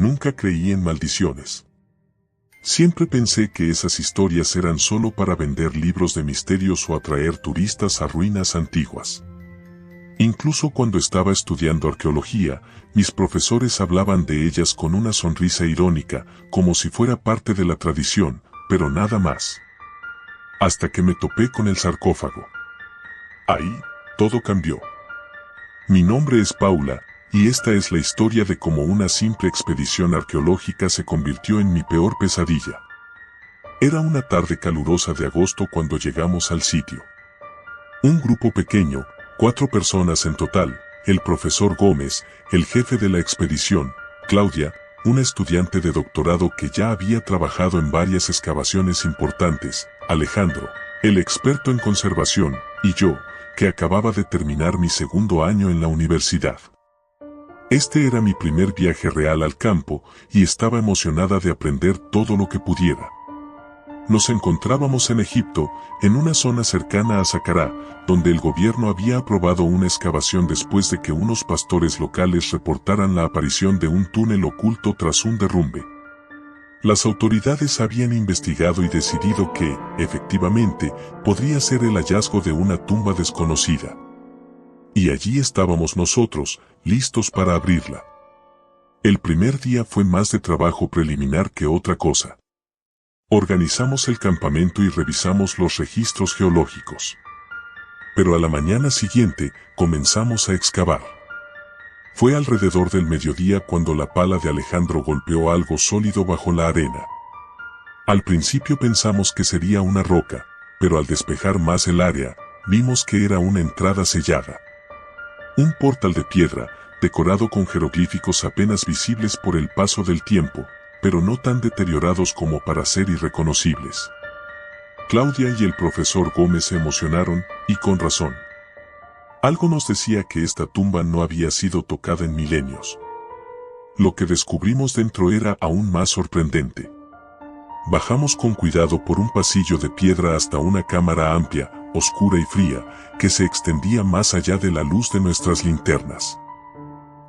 nunca creí en maldiciones. Siempre pensé que esas historias eran solo para vender libros de misterios o atraer turistas a ruinas antiguas. Incluso cuando estaba estudiando arqueología, mis profesores hablaban de ellas con una sonrisa irónica, como si fuera parte de la tradición, pero nada más. Hasta que me topé con el sarcófago. Ahí, todo cambió. Mi nombre es Paula, y esta es la historia de cómo una simple expedición arqueológica se convirtió en mi peor pesadilla. Era una tarde calurosa de agosto cuando llegamos al sitio. Un grupo pequeño, 4 personas en total, el profesor Gómez, el jefe de la expedición, Claudia, una estudiante de doctorado que ya había trabajado en varias excavaciones importantes, Alejandro, el experto en conservación, y yo, que acababa de terminar mi segundo año en la universidad. Este era mi primer viaje real al campo, y estaba emocionada de aprender todo lo que pudiera. Nos encontrábamos en Egipto, en una zona cercana a Saqqara, donde el gobierno había aprobado una excavación después de que unos pastores locales reportaran la aparición de un túnel oculto tras un derrumbe. Las autoridades habían investigado y decidido que, efectivamente, podría ser el hallazgo de una tumba desconocida. Y allí estábamos nosotros, listos para abrirla. El primer día fue más de trabajo preliminar que otra cosa. Organizamos el campamento y revisamos los registros geológicos. Pero a la mañana siguiente, comenzamos a excavar. Fue alrededor del mediodía cuando la pala de Alejandro golpeó algo sólido bajo la arena. Al principio pensamos que sería una roca, pero al despejar más el área, vimos que era una entrada sellada. Un portal de piedra, decorado con jeroglíficos apenas visibles por el paso del tiempo, pero no tan deteriorados como para ser irreconocibles. Claudia y el profesor Gómez se emocionaron, y con razón. Algo nos decía que esta tumba no había sido tocada en milenios. Lo que descubrimos dentro era aún más sorprendente. Bajamos con cuidado por un pasillo de piedra hasta una cámara amplia, oscura y fría, que se extendía más allá de la luz de nuestras linternas.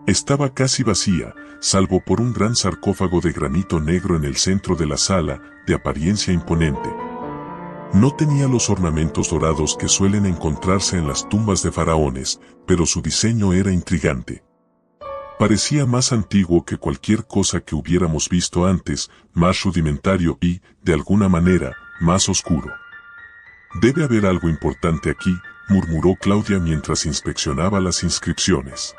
Estaba casi vacía, salvo por un gran sarcófago de granito negro en el centro de la sala, de apariencia imponente. No tenía los ornamentos dorados que suelen encontrarse en las tumbas de faraones, pero su diseño era intrigante. Parecía más antiguo que cualquier cosa que hubiéramos visto antes, más rudimentario y, de alguna manera, más oscuro. «Debe haber algo importante aquí», murmuró Claudia mientras inspeccionaba las inscripciones.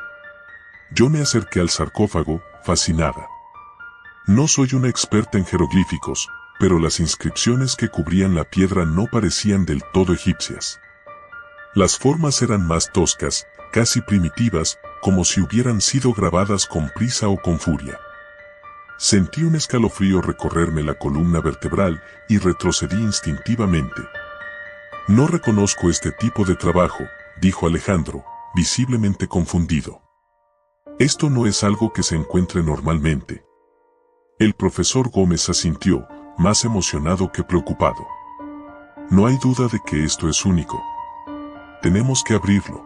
Yo me acerqué al sarcófago, fascinada. No soy una experta en jeroglíficos, pero las inscripciones que cubrían la piedra no parecían del todo egipcias. Las formas eran más toscas, casi primitivas, como si hubieran sido grabadas con prisa o con furia. Sentí un escalofrío recorrerme la columna vertebral y retrocedí instintivamente. «No reconozco este tipo de trabajo», dijo Alejandro, visiblemente confundido. «Esto no es algo que se encuentre normalmente». El profesor Gómez asintió, más emocionado que preocupado. «No hay duda de que esto es único. Tenemos que abrirlo».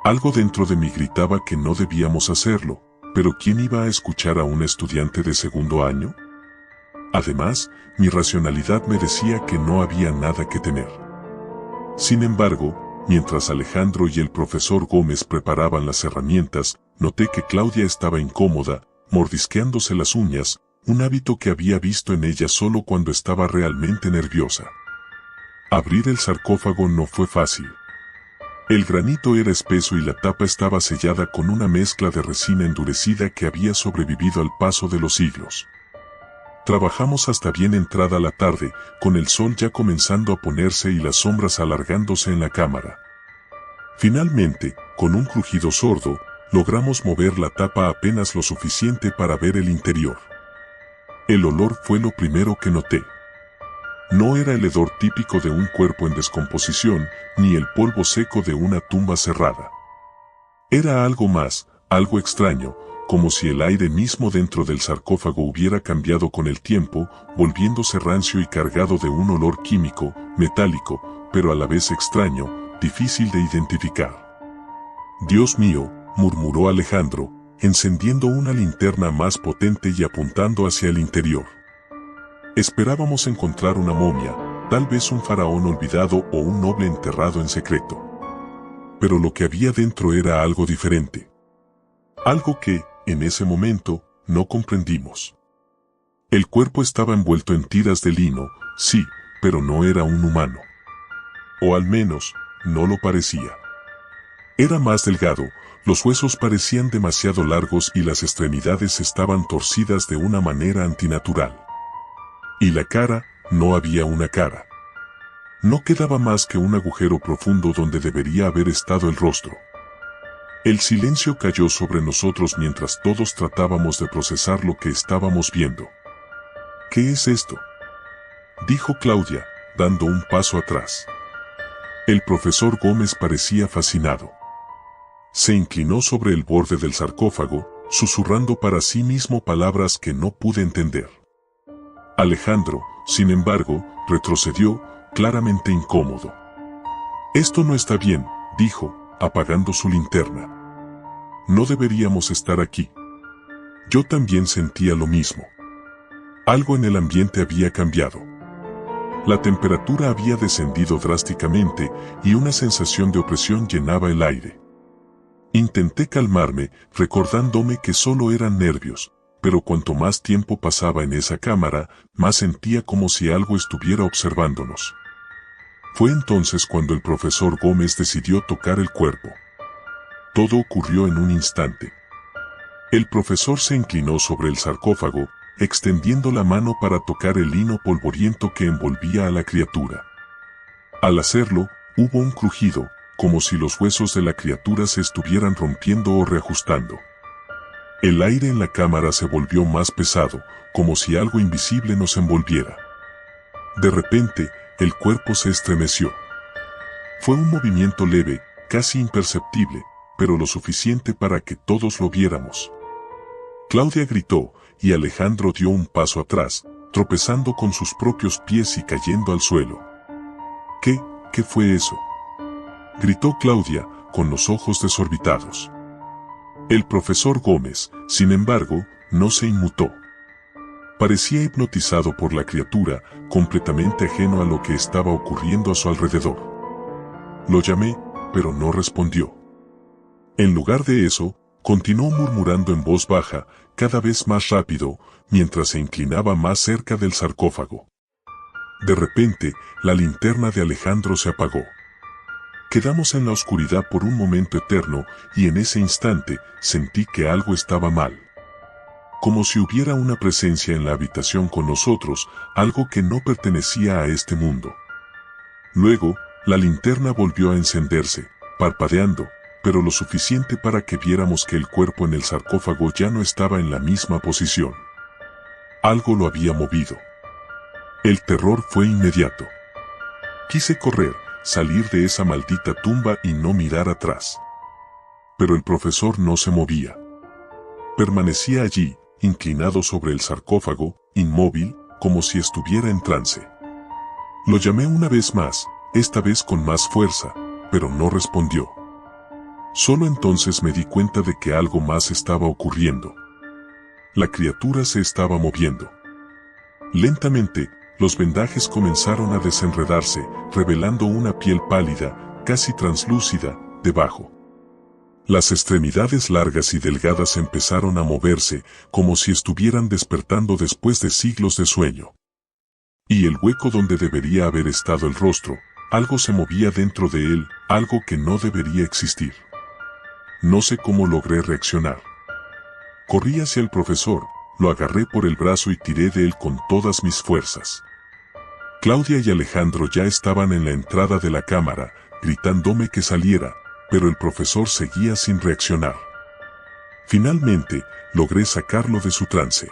Algo dentro de mí gritaba que no debíamos hacerlo, pero ¿quién iba a escuchar a un estudiante de segundo año? Además, mi racionalidad me decía que no había nada que temer. Sin embargo, mientras Alejandro y el profesor Gómez preparaban las herramientas, noté que Claudia estaba incómoda, mordisqueándose las uñas, un hábito que había visto en ella solo cuando estaba realmente nerviosa. Abrir el sarcófago no fue fácil. El granito era espeso y la tapa estaba sellada con una mezcla de resina endurecida que había sobrevivido al paso de los siglos. Trabajamos hasta bien entrada la tarde, con el sol ya comenzando a ponerse y las sombras alargándose en la cámara. Finalmente, con un crujido sordo, logramos mover la tapa apenas lo suficiente para ver el interior. El olor fue lo primero que noté. No era el hedor típico de un cuerpo en descomposición, ni el polvo seco de una tumba cerrada. Era algo más, algo extraño, como si el aire mismo dentro del sarcófago hubiera cambiado con el tiempo, volviéndose rancio y cargado de un olor químico, metálico, pero a la vez extraño, difícil de identificar. «Dios mío», murmuró Alejandro, encendiendo una linterna más potente y apuntando hacia el interior. Esperábamos encontrar una momia, tal vez un faraón olvidado o un noble enterrado en secreto. Pero lo que había dentro era algo diferente. Algo que, en ese momento, no comprendimos. El cuerpo estaba envuelto en tiras de lino, sí, pero no era un humano. O al menos, no lo parecía. Era más delgado, los huesos parecían demasiado largos y las extremidades estaban torcidas de una manera antinatural. Y la cara, no había una cara. No quedaba más que un agujero profundo donde debería haber estado el rostro. El silencio cayó sobre nosotros mientras todos tratábamos de procesar lo que estábamos viendo. ¿Qué es esto?, dijo Claudia, dando un paso atrás. El profesor Gómez parecía fascinado. Se inclinó sobre el borde del sarcófago, susurrando para sí mismo palabras que no pude entender. Alejandro, sin embargo, retrocedió, claramente incómodo. «Esto no está bien», dijo, apagando su linterna. «No deberíamos estar aquí». Yo también sentía lo mismo. Algo en el ambiente había cambiado. La temperatura había descendido drásticamente y una sensación de opresión llenaba el aire. Intenté calmarme, recordándome que solo eran nervios, pero cuanto más tiempo pasaba en esa cámara, más sentía como si algo estuviera observándonos. Fue entonces cuando el profesor Gómez decidió tocar el cuerpo. Todo ocurrió en un instante. El profesor se inclinó sobre el sarcófago, extendiendo la mano para tocar el lino polvoriento que envolvía a la criatura. Al hacerlo, hubo un crujido, como si los huesos de la criatura se estuvieran rompiendo o reajustando. El aire en la cámara se volvió más pesado, como si algo invisible nos envolviera. De repente, el cuerpo se estremeció. Fue un movimiento leve, casi imperceptible, pero lo suficiente para que todos lo viéramos. Claudia gritó, y Alejandro dio un paso atrás, tropezando con sus propios pies y cayendo al suelo. ¿Qué fue eso?, gritó Claudia, con los ojos desorbitados. El profesor Gómez, sin embargo, no se inmutó. Parecía hipnotizado por la criatura, completamente ajeno a lo que estaba ocurriendo a su alrededor. Lo llamé, pero no respondió. En lugar de eso, continuó murmurando en voz baja, cada vez más rápido, mientras se inclinaba más cerca del sarcófago. De repente, la linterna de Alejandro se apagó. Quedamos en la oscuridad por un momento eterno, y en ese instante, sentí que algo estaba mal. Como si hubiera una presencia en la habitación con nosotros, algo que no pertenecía a este mundo. Luego, la linterna volvió a encenderse, parpadeando, pero lo suficiente para que viéramos que el cuerpo en el sarcófago ya no estaba en la misma posición. Algo lo había movido. El terror fue inmediato. Quise correr, salir de esa maldita tumba y no mirar atrás. Pero el profesor no se movía. Permanecía allí, inclinado sobre el sarcófago, inmóvil, como si estuviera en trance. Lo llamé una vez más, esta vez con más fuerza, pero no respondió. Solo entonces me di cuenta de que algo más estaba ocurriendo. La criatura se estaba moviendo. Lentamente, los vendajes comenzaron a desenredarse, revelando una piel pálida, casi translúcida, debajo. Las extremidades largas y delgadas empezaron a moverse, como si estuvieran despertando después de siglos de sueño. Y el hueco donde debería haber estado el rostro, algo se movía dentro de él, algo que no debería existir. No sé cómo logré reaccionar. Corrí hacia el profesor, lo agarré por el brazo y tiré de él con todas mis fuerzas. Claudia y Alejandro ya estaban en la entrada de la cámara, gritándome que saliera, pero el profesor seguía sin reaccionar. Finalmente, logré sacarlo de su trance.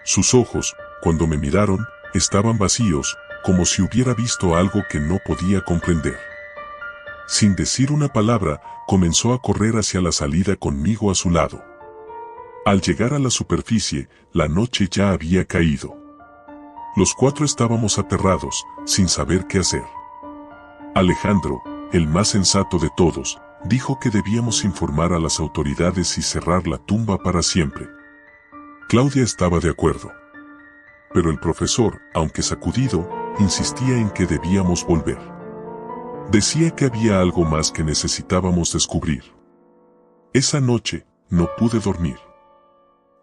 Sus ojos, cuando me miraron, estaban vacíos, como si hubiera visto algo que no podía comprender. Sin decir una palabra, comenzó a correr hacia la salida conmigo a su lado. Al llegar a la superficie, la noche ya había caído. Los cuatro estábamos aterrados, sin saber qué hacer. Alejandro, el más sensato de todos, Dijo que debíamos informar a las autoridades y cerrar la tumba para siempre. Claudia estaba de acuerdo. Pero el profesor, aunque sacudido, insistía en que debíamos volver. Decía que había algo más que necesitábamos descubrir. Esa noche, no pude dormir.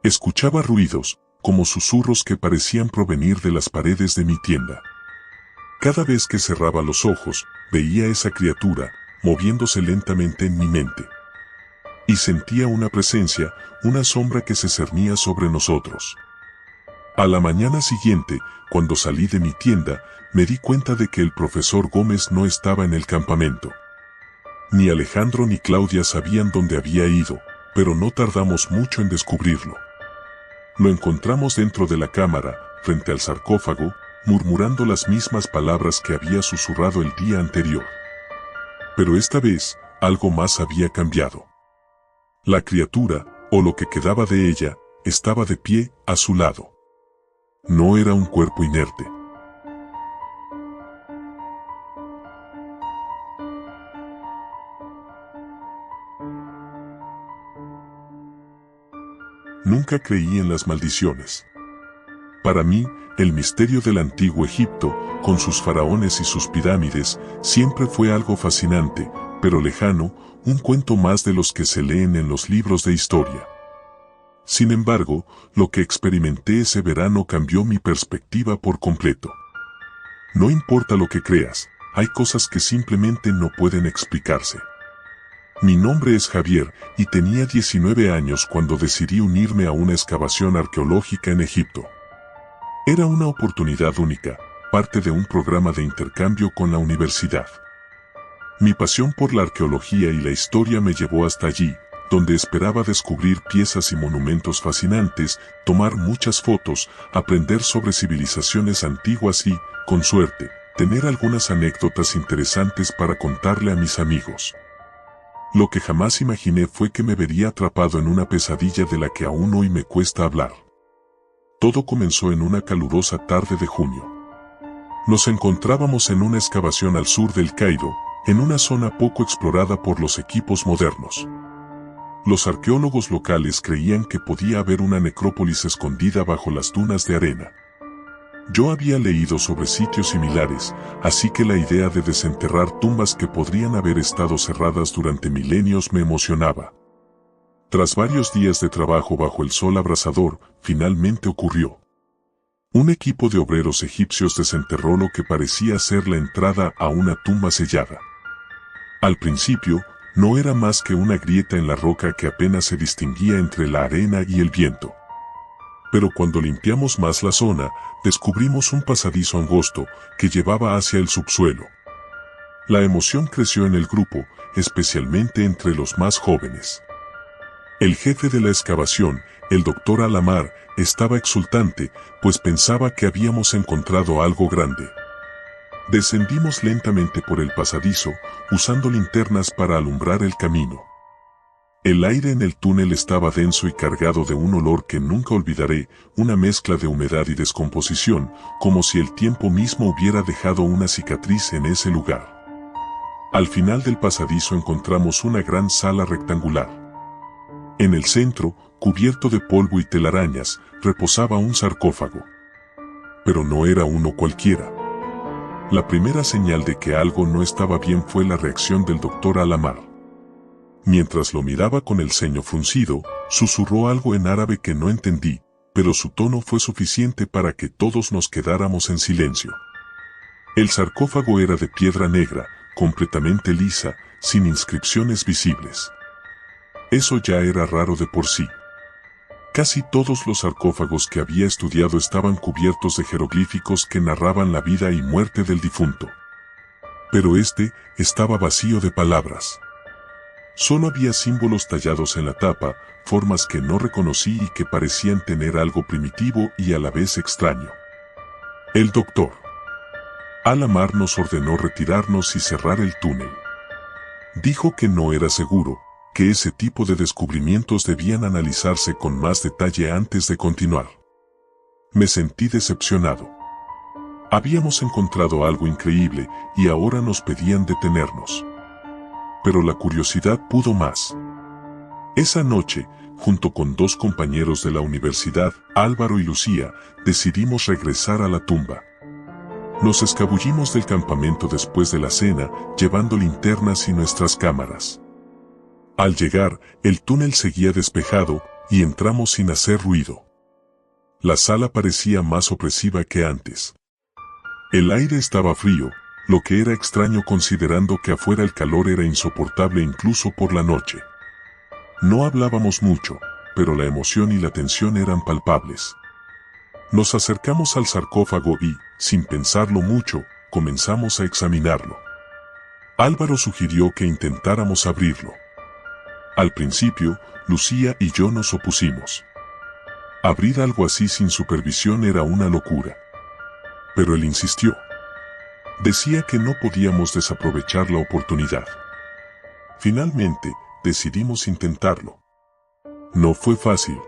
Escuchaba ruidos, como susurros que parecían provenir de las paredes de mi tienda. Cada vez que cerraba los ojos, veía esa criatura, moviéndose lentamente en mi mente. Y sentía una presencia, una sombra que se cernía sobre nosotros. A la mañana siguiente, cuando salí de mi tienda, me di cuenta de que el profesor Gómez no estaba en el campamento. Ni Alejandro ni Claudia sabían dónde había ido, pero no tardamos mucho en descubrirlo. Lo encontramos dentro de la cámara, frente al sarcófago, murmurando las mismas palabras que había susurrado el día anterior. Pero esta vez, algo más había cambiado. La criatura, o lo que quedaba de ella, estaba de pie, a su lado. No era un cuerpo inerte. Nunca creí en las maldiciones. Para mí, el misterio del antiguo Egipto, con sus faraones y sus pirámides, siempre fue algo fascinante, pero lejano, un cuento más de los que se leen en los libros de historia. Sin embargo, lo que experimenté ese verano cambió mi perspectiva por completo. No importa lo que creas, hay cosas que simplemente no pueden explicarse. Mi nombre es Javier, y tenía 19 años cuando decidí unirme a una excavación arqueológica en Egipto. Era una oportunidad única, parte de un programa de intercambio con la universidad. Mi pasión por la arqueología y la historia me llevó hasta allí, donde esperaba descubrir piezas y monumentos fascinantes, tomar muchas fotos, aprender sobre civilizaciones antiguas y, con suerte, tener algunas anécdotas interesantes para contarle a mis amigos. Lo que jamás imaginé fue que me vería atrapado en una pesadilla de la que aún hoy me cuesta hablar. Todo comenzó en una calurosa tarde de junio. Nos encontrábamos en una excavación al sur del Cairo, en una zona poco explorada por los equipos modernos. Los arqueólogos locales creían que podía haber una necrópolis escondida bajo las dunas de arena. Yo había leído sobre sitios similares, así que la idea de desenterrar tumbas que podrían haber estado cerradas durante milenios me emocionaba. Tras varios días de trabajo bajo el sol abrasador, finalmente ocurrió. Un equipo de obreros egipcios desenterró lo que parecía ser la entrada a una tumba sellada. Al principio, no era más que una grieta en la roca que apenas se distinguía entre la arena y el viento. Pero cuando limpiamos más la zona, descubrimos un pasadizo angosto que llevaba hacia el subsuelo. La emoción creció en el grupo, especialmente entre los más jóvenes. El jefe de la excavación, el doctor Alamar, estaba exultante, pues pensaba que habíamos encontrado algo grande. Descendimos lentamente por el pasadizo, usando linternas para alumbrar el camino. El aire en el túnel estaba denso y cargado de un olor que nunca olvidaré, una mezcla de humedad y descomposición, como si el tiempo mismo hubiera dejado una cicatriz en ese lugar. Al final del pasadizo encontramos una gran sala rectangular. En el centro, cubierto de polvo y telarañas, reposaba un sarcófago. Pero no era uno cualquiera. La primera señal de que algo no estaba bien fue la reacción del doctor Alamar. Mientras lo miraba con el ceño fruncido, susurró algo en árabe que no entendí, pero su tono fue suficiente para que todos nos quedáramos en silencio. El sarcófago era de piedra negra, completamente lisa, sin inscripciones visibles. Eso ya era raro de por sí. Casi todos los sarcófagos que había estudiado estaban cubiertos de jeroglíficos que narraban la vida y muerte del difunto. Pero este estaba vacío de palabras. Solo había símbolos tallados en la tapa, formas que no reconocí y que parecían tener algo primitivo y a la vez extraño. El doctor Alamar nos ordenó retirarnos y cerrar el túnel. Dijo que no era seguro, que ese tipo de descubrimientos debían analizarse con más detalle antes de continuar. Me sentí decepcionado. Habíamos encontrado algo increíble y ahora nos pedían detenernos. pero la curiosidad pudo más. Esa noche, junto con 2 compañeros de la universidad, Álvaro y Lucía, decidimos regresar a la tumba. Nos escabullimos del campamento después de la cena, llevando linternas y nuestras cámaras. Al llegar, el túnel seguía despejado, y entramos sin hacer ruido. La sala parecía más opresiva que antes. El aire estaba frío, lo que era extraño considerando que afuera el calor era insoportable incluso por la noche. No hablábamos mucho, pero la emoción y la tensión eran palpables. Nos acercamos al sarcófago y, sin pensarlo mucho, comenzamos a examinarlo. Álvaro sugirió que intentáramos abrirlo. Al principio, Lucía y yo nos opusimos. Abrir algo así sin supervisión era una locura. Pero él insistió. Decía que no podíamos desaprovechar la oportunidad. Finalmente, decidimos intentarlo. No fue fácil.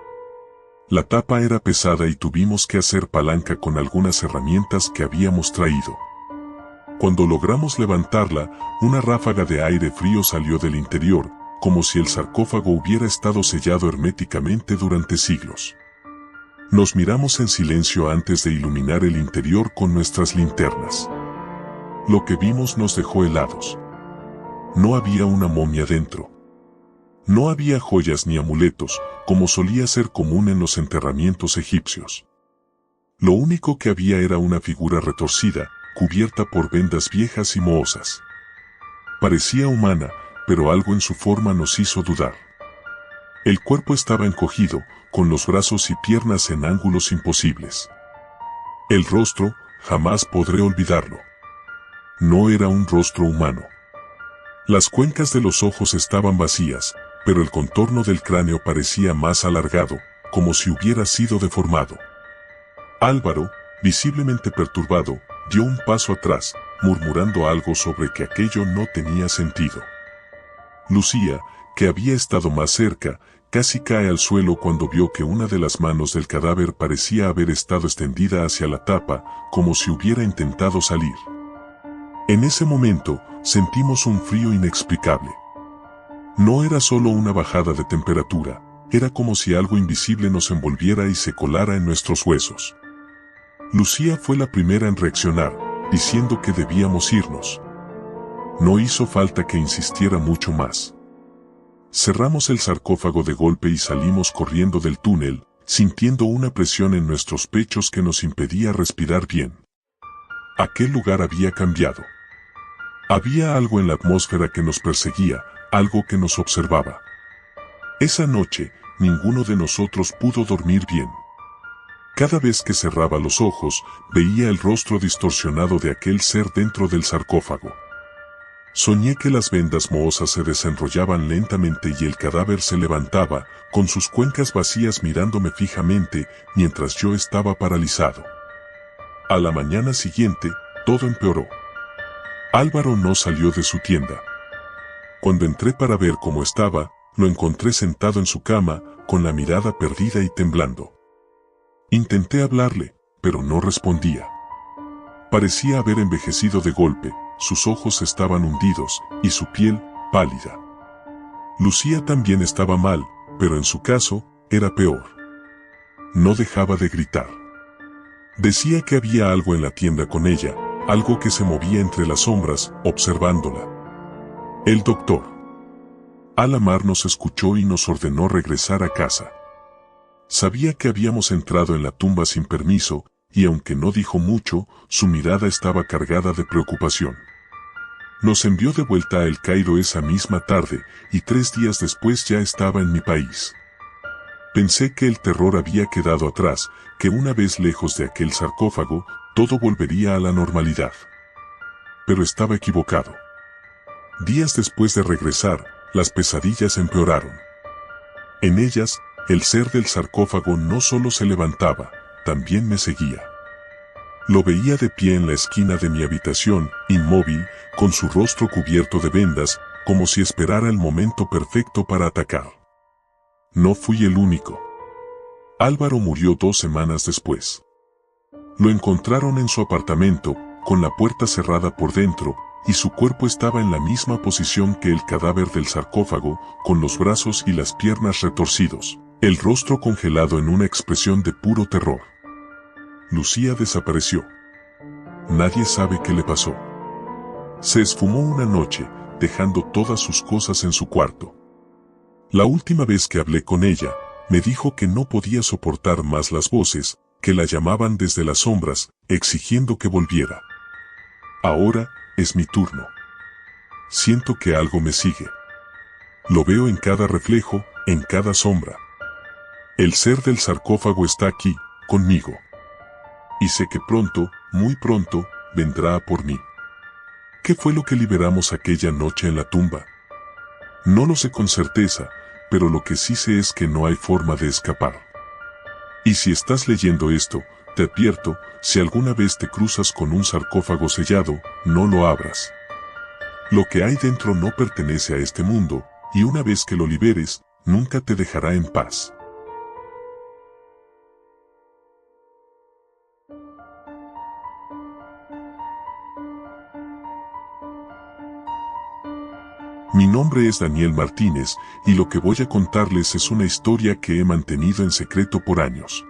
La tapa era pesada y tuvimos que hacer palanca con algunas herramientas que habíamos traído. Cuando logramos levantarla, una ráfaga de aire frío salió del interior, como si el sarcófago hubiera estado sellado herméticamente durante siglos. Nos miramos en silencio antes de iluminar el interior con nuestras linternas. Lo que vimos nos dejó helados. No había una momia dentro. No había joyas ni amuletos, como solía ser común en los enterramientos egipcios. Lo único que había era una figura retorcida, cubierta por vendas viejas y mohosas. Parecía humana, pero algo en su forma nos hizo dudar. El cuerpo estaba encogido, con los brazos y piernas en ángulos imposibles. El rostro, jamás podré olvidarlo. No era un rostro humano. Las cuencas de los ojos estaban vacías, pero el contorno del cráneo parecía más alargado, como si hubiera sido deformado. Álvaro, visiblemente perturbado, dio un paso atrás, murmurando algo sobre que aquello no tenía sentido. Lucía, que había estado más cerca, casi cae al suelo cuando vio que una de las manos del cadáver parecía haber estado extendida hacia la tapa, como si hubiera intentado salir. En ese momento, sentimos un frío inexplicable. No era solo una bajada de temperatura, era como si algo invisible nos envolviera y se colara en nuestros huesos. Lucía fue la primera en reaccionar, diciendo que debíamos irnos. No hizo falta que insistiera mucho más. Cerramos el sarcófago de golpe y salimos corriendo del túnel, sintiendo una presión en nuestros pechos que nos impedía respirar bien. Aquel lugar había cambiado. Había algo en la atmósfera que nos perseguía, algo que nos observaba. Esa noche, ninguno de nosotros pudo dormir bien. Cada vez que cerraba los ojos, veía el rostro distorsionado de aquel ser dentro del sarcófago. Soñé que las vendas mohosas se desenrollaban lentamente y el cadáver se levantaba, con sus cuencas vacías mirándome fijamente, mientras yo estaba paralizado. A la mañana siguiente, todo empeoró. Álvaro no salió de su tienda. Cuando entré para ver cómo estaba, lo encontré sentado en su cama, con la mirada perdida y temblando. Intenté hablarle, pero no respondía. Parecía haber envejecido de golpe, sus ojos estaban hundidos, y su piel, pálida. Lucía también estaba mal, pero en su caso, era peor. No dejaba de gritar. Decía que había algo en la tienda con ella, algo que se movía entre las sombras, observándola. El doctor Alamar nos escuchó y nos ordenó regresar a casa. Sabía que habíamos entrado en la tumba sin permiso, y aunque no dijo mucho, su mirada estaba cargada de preocupación. Nos envió de vuelta a El Cairo esa misma tarde, y 3 días después ya estaba en mi país. Pensé que el terror había quedado atrás, que una vez lejos de aquel sarcófago, todo volvería a la normalidad. Pero estaba equivocado. Días después de regresar, las pesadillas empeoraron. En ellas, el ser del sarcófago no solo se levantaba, también me seguía. Lo veía de pie en la esquina de mi habitación, inmóvil, con su rostro cubierto de vendas, como si esperara el momento perfecto para atacar. No fui el único. Álvaro murió 2 semanas después. Lo encontraron en su apartamento, con la puerta cerrada por dentro, y su cuerpo estaba en la misma posición que el cadáver del sarcófago, con los brazos y las piernas retorcidos, el rostro congelado en una expresión de puro terror. Lucía desapareció. Nadie sabe qué le pasó. Se esfumó una noche, dejando todas sus cosas en su cuarto. La última vez que hablé con ella, me dijo que no podía soportar más las voces, que la llamaban desde las sombras, exigiendo que volviera. Ahora, es mi turno. Siento que algo me sigue. Lo veo en cada reflejo, en cada sombra. El ser del sarcófago está aquí, conmigo. Y sé que pronto, muy pronto, vendrá a por mí. ¿Qué fue lo que liberamos aquella noche en la tumba? No lo sé con certeza, pero lo que sí sé es que no hay forma de escapar. Y si estás leyendo esto, te advierto, si alguna vez te cruzas con un sarcófago sellado, no lo abras. Lo que hay dentro no pertenece a este mundo, y una vez que lo liberes, nunca te dejará en paz. Mi nombre es Daniel Martínez, y lo que voy a contarles es una historia que he mantenido en secreto por años.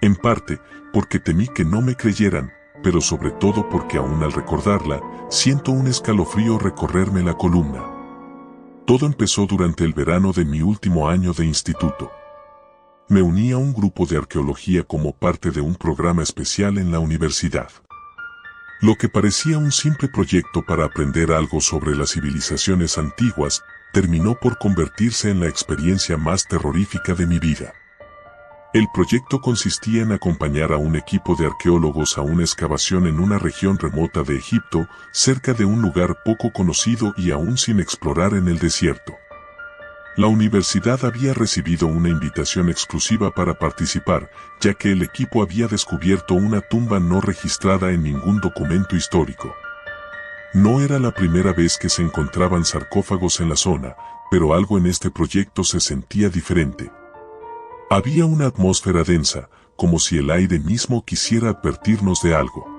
En parte, porque temí que no me creyeran, pero sobre todo porque aún al recordarla, siento un escalofrío recorrerme la columna. Todo empezó durante el verano de mi último año de instituto. Me uní a un grupo de arqueología como parte de un programa especial en la universidad. Lo que parecía un simple proyecto para aprender algo sobre las civilizaciones antiguas, terminó por convertirse en la experiencia más terrorífica de mi vida. El proyecto consistía en acompañar a un equipo de arqueólogos a una excavación en una región remota de Egipto, cerca de un lugar poco conocido y aún sin explorar en el desierto. La universidad había recibido una invitación exclusiva para participar, ya que el equipo había descubierto una tumba no registrada en ningún documento histórico. No era la primera vez que se encontraban sarcófagos en la zona, pero algo en este proyecto se sentía diferente. Había una atmósfera densa, como si el aire mismo quisiera advertirnos de algo.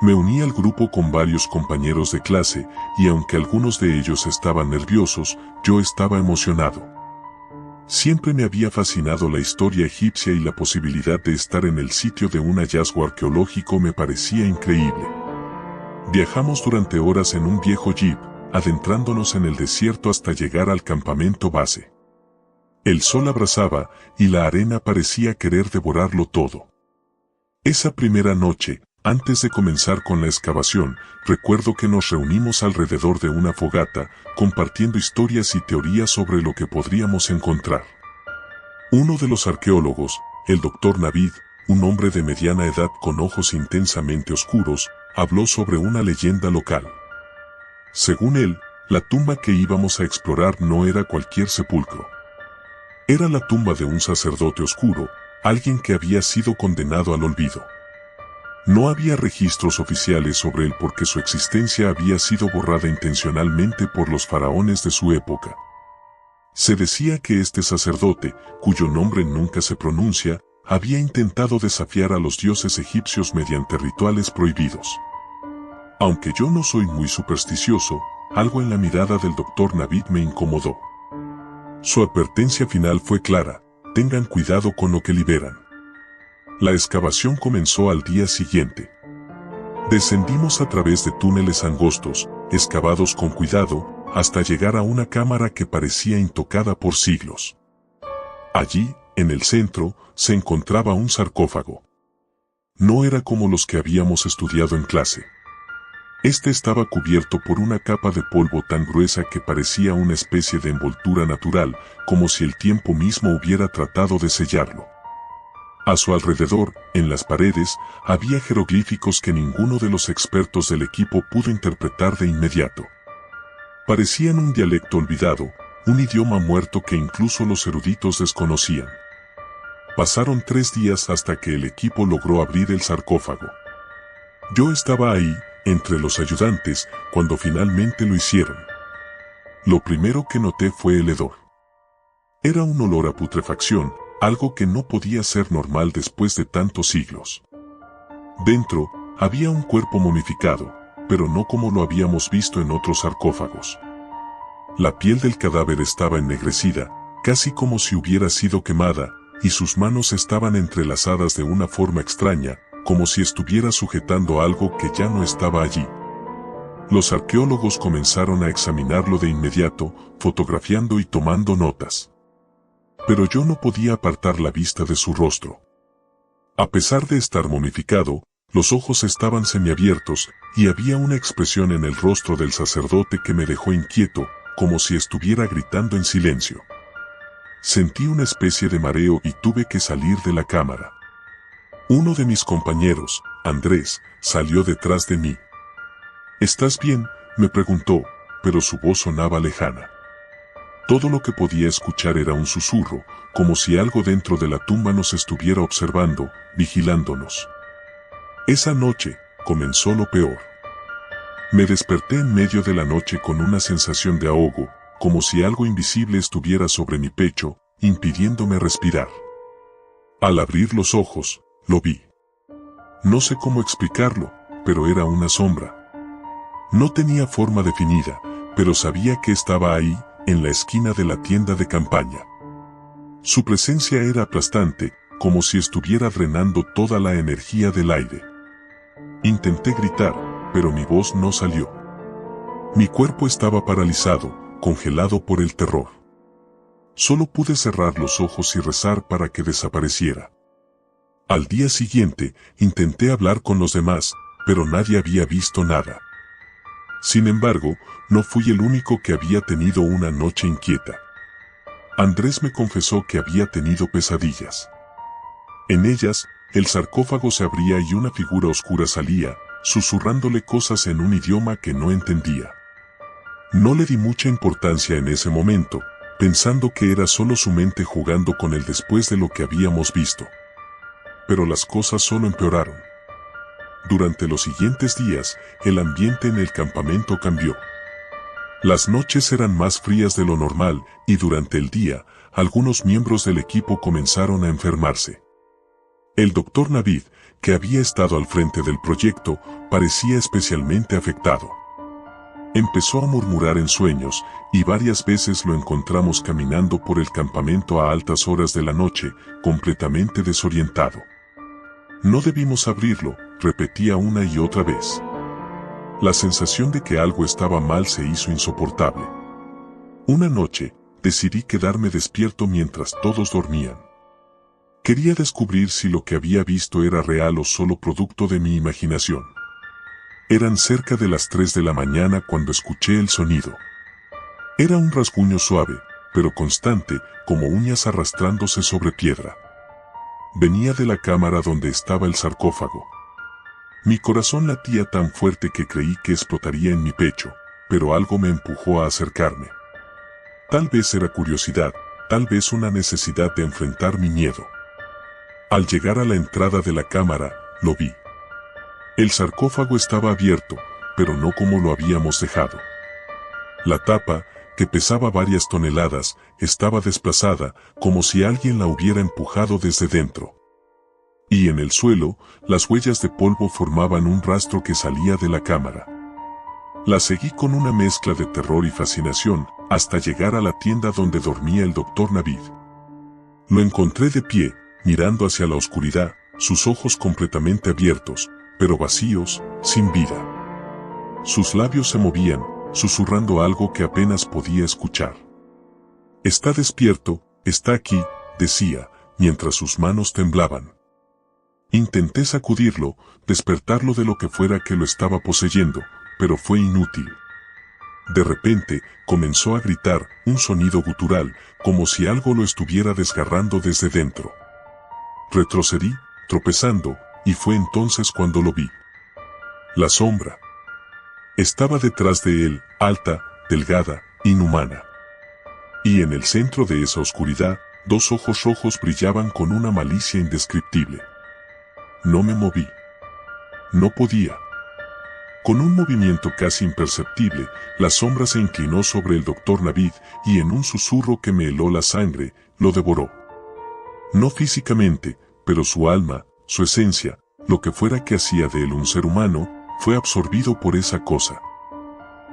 Me uní al grupo con varios compañeros de clase, y aunque algunos de ellos estaban nerviosos, yo estaba emocionado. Siempre me había fascinado la historia egipcia y la posibilidad de estar en el sitio de un hallazgo arqueológico me parecía increíble. Viajamos durante horas en un viejo jeep, adentrándonos en el desierto hasta llegar al campamento base. El sol abrasaba, y la arena parecía querer devorarlo todo. Esa primera noche, antes de comenzar con la excavación, recuerdo que nos reunimos alrededor de una fogata, compartiendo historias y teorías sobre lo que podríamos encontrar. Uno de los arqueólogos, el Dr. Navid, un hombre de mediana edad con ojos intensamente oscuros, habló sobre una leyenda local. Según él, la tumba que íbamos a explorar no era cualquier sepulcro. Era la tumba de un sacerdote oscuro, alguien que había sido condenado al olvido. No había registros oficiales sobre él porque su existencia había sido borrada intencionalmente por los faraones de su época. Se decía que este sacerdote, cuyo nombre nunca se pronuncia, había intentado desafiar a los dioses egipcios mediante rituales prohibidos. Aunque yo no soy muy supersticioso, algo en la mirada del Dr. Navid me incomodó. Su advertencia final fue clara: tengan cuidado con lo que liberan. La excavación comenzó al día siguiente. Descendimos a través de túneles angostos, excavados con cuidado, hasta llegar a una cámara que parecía intocada por siglos. Allí, en el centro, se encontraba un sarcófago. No era como los que habíamos estudiado en clase. Este estaba cubierto por una capa de polvo tan gruesa que parecía una especie de envoltura natural, como si el tiempo mismo hubiera tratado de sellarlo. A su alrededor, en las paredes, había jeroglíficos que ninguno de los expertos del equipo pudo interpretar de inmediato. Parecían un dialecto olvidado, un idioma muerto que incluso los eruditos desconocían. Pasaron 3 días hasta que el equipo logró abrir el sarcófago. Yo estaba ahí, entre los ayudantes, cuando finalmente lo hicieron. Lo primero que noté fue el hedor. Era un olor a putrefacción, algo que no podía ser normal después de tantos siglos. Dentro, había un cuerpo momificado, pero no como lo habíamos visto en otros sarcófagos. La piel del cadáver estaba ennegrecida, casi como si hubiera sido quemada, y sus manos estaban entrelazadas de una forma extraña, como si estuviera sujetando algo que ya no estaba allí. Los arqueólogos comenzaron a examinarlo de inmediato, fotografiando y tomando notas. Pero yo no podía apartar la vista de su rostro. A pesar de estar momificado, los ojos estaban semiabiertos, y había una expresión en el rostro del sacerdote que me dejó inquieto, como si estuviera gritando en silencio. Sentí una especie de mareo y tuve que salir de la cámara. Uno de mis compañeros, Andrés, salió detrás de mí. ¿Estás bien?, me preguntó, pero su voz sonaba lejana. Todo lo que podía escuchar era un susurro, como si algo dentro de la tumba nos estuviera observando, vigilándonos. Esa noche, comenzó lo peor. Me desperté en medio de la noche con una sensación de ahogo, como si algo invisible estuviera sobre mi pecho, impidiéndome respirar. Al abrir los ojos, lo vi. No sé cómo explicarlo, pero era una sombra. No tenía forma definida, pero sabía que estaba ahí, en la esquina de la tienda de campaña. Su presencia era aplastante, como si estuviera drenando toda la energía del aire. Intenté gritar, pero mi voz no salió. Mi cuerpo estaba paralizado, congelado por el terror. Solo pude cerrar los ojos y rezar para que desapareciera. Al día siguiente, intenté hablar con los demás, pero nadie había visto nada. Sin embargo, no fui el único que había tenido una noche inquieta. Andrés me confesó que había tenido pesadillas. En ellas, el sarcófago se abría y una figura oscura salía, susurrándole cosas en un idioma que no entendía. No le di mucha importancia en ese momento, pensando que era solo su mente jugando con él después de lo que habíamos visto. Pero las cosas solo empeoraron. Durante los siguientes días, el ambiente en el campamento cambió. Las noches eran más frías de lo normal, y durante el día, algunos miembros del equipo comenzaron a enfermarse. El Dr. Navid, que había estado al frente del proyecto, parecía especialmente afectado. Empezó a murmurar en sueños, y varias veces lo encontramos caminando por el campamento a altas horas de la noche, completamente desorientado. No debimos abrirlo, repetía una y otra vez. La sensación de que algo estaba mal se hizo insoportable. Una noche, decidí quedarme despierto mientras todos dormían. Quería descubrir si lo que había visto era real o solo producto de mi imaginación. Eran cerca de las 3 de la mañana cuando escuché el sonido. Era un rasguño suave, pero constante, como uñas arrastrándose sobre piedra. Venía de la cámara donde estaba el sarcófago. Mi corazón latía tan fuerte que creí que explotaría en mi pecho, pero algo me empujó a acercarme. Tal vez era curiosidad, tal vez una necesidad de enfrentar mi miedo. Al llegar a la entrada de la cámara, lo vi. El sarcófago estaba abierto, pero no como lo habíamos dejado. La tapa, que pesaba varias toneladas, estaba desplazada, como si alguien la hubiera empujado desde dentro. Y en el suelo, las huellas de polvo formaban un rastro que salía de la cámara. La seguí con una mezcla de terror y fascinación, hasta llegar a la tienda donde dormía el Dr. Navid. Lo encontré de pie, mirando hacia la oscuridad, sus ojos completamente abiertos, pero vacíos, sin vida. Sus labios se movían, susurrando algo que apenas podía escuchar. «Está despierto, está aquí», decía, mientras sus manos temblaban. Intenté sacudirlo, despertarlo de lo que fuera que lo estaba poseyendo, pero fue inútil. De repente, comenzó a gritar, un sonido gutural, como si algo lo estuviera desgarrando desde dentro. Retrocedí, tropezando, y fue entonces cuando lo vi. La sombra. Estaba detrás de él, alta, delgada, inhumana. Y en el centro de esa oscuridad, 2 ojos rojos brillaban con una malicia indescriptible. No me moví. No podía. Con un movimiento casi imperceptible, la sombra se inclinó sobre el Dr. Navid y en un susurro que me heló la sangre, lo devoró. No físicamente, pero su alma, su esencia, lo que fuera que hacía de él un ser humano, fue absorbido por esa cosa.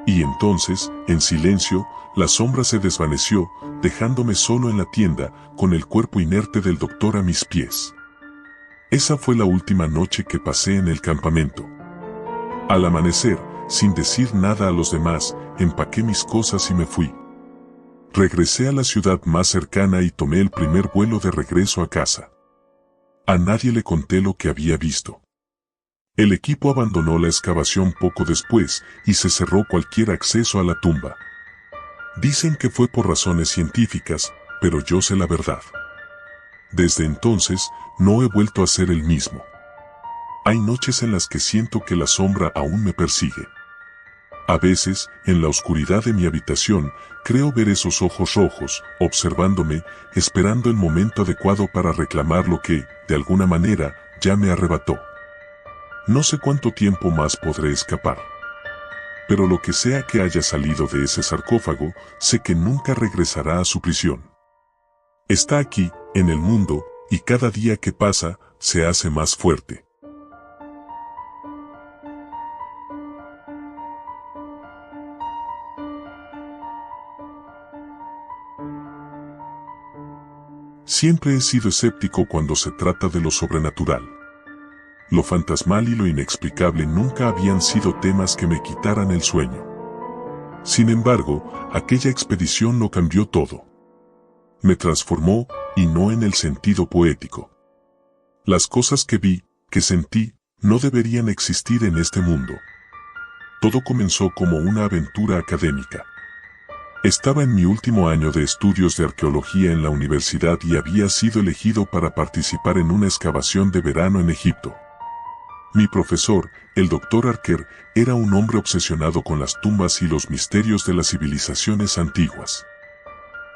Y entonces, en silencio, la sombra se desvaneció, dejándome solo en la tienda, con el cuerpo inerte del doctor a mis pies. Esa fue la última noche que pasé en el campamento. Al amanecer, sin decir nada a los demás, empaqué mis cosas y me fui. Regresé a la ciudad más cercana y tomé el primer vuelo de regreso a casa. A nadie le conté lo que había visto. El equipo abandonó la excavación poco después y se cerró cualquier acceso a la tumba. Dicen que fue por razones científicas, pero yo sé la verdad. Desde entonces, no he vuelto a ser el mismo. Hay noches en las que siento que la sombra aún me persigue. A veces, en la oscuridad de mi habitación, creo ver esos ojos rojos, observándome, esperando el momento adecuado para reclamar lo que, de alguna manera, ya me arrebató. No sé cuánto tiempo más podré escapar. Pero lo que sea que haya salido de ese sarcófago, sé que nunca regresará a su prisión. Está aquí, en el mundo, y cada día que pasa, se hace más fuerte. Siempre he sido escéptico cuando se trata de lo sobrenatural. Lo fantasmal y lo inexplicable nunca habían sido temas que me quitaran el sueño. Sin embargo, aquella expedición lo cambió todo. Me transformó, y no en el sentido poético. Las cosas que vi, que sentí, no deberían existir en este mundo. Todo comenzó como una aventura académica. Estaba en mi último año de estudios de arqueología en la universidad y había sido elegido para participar en una excavación de verano en Egipto. Mi profesor, el Dr. Archer, era un hombre obsesionado con las tumbas y los misterios de las civilizaciones antiguas.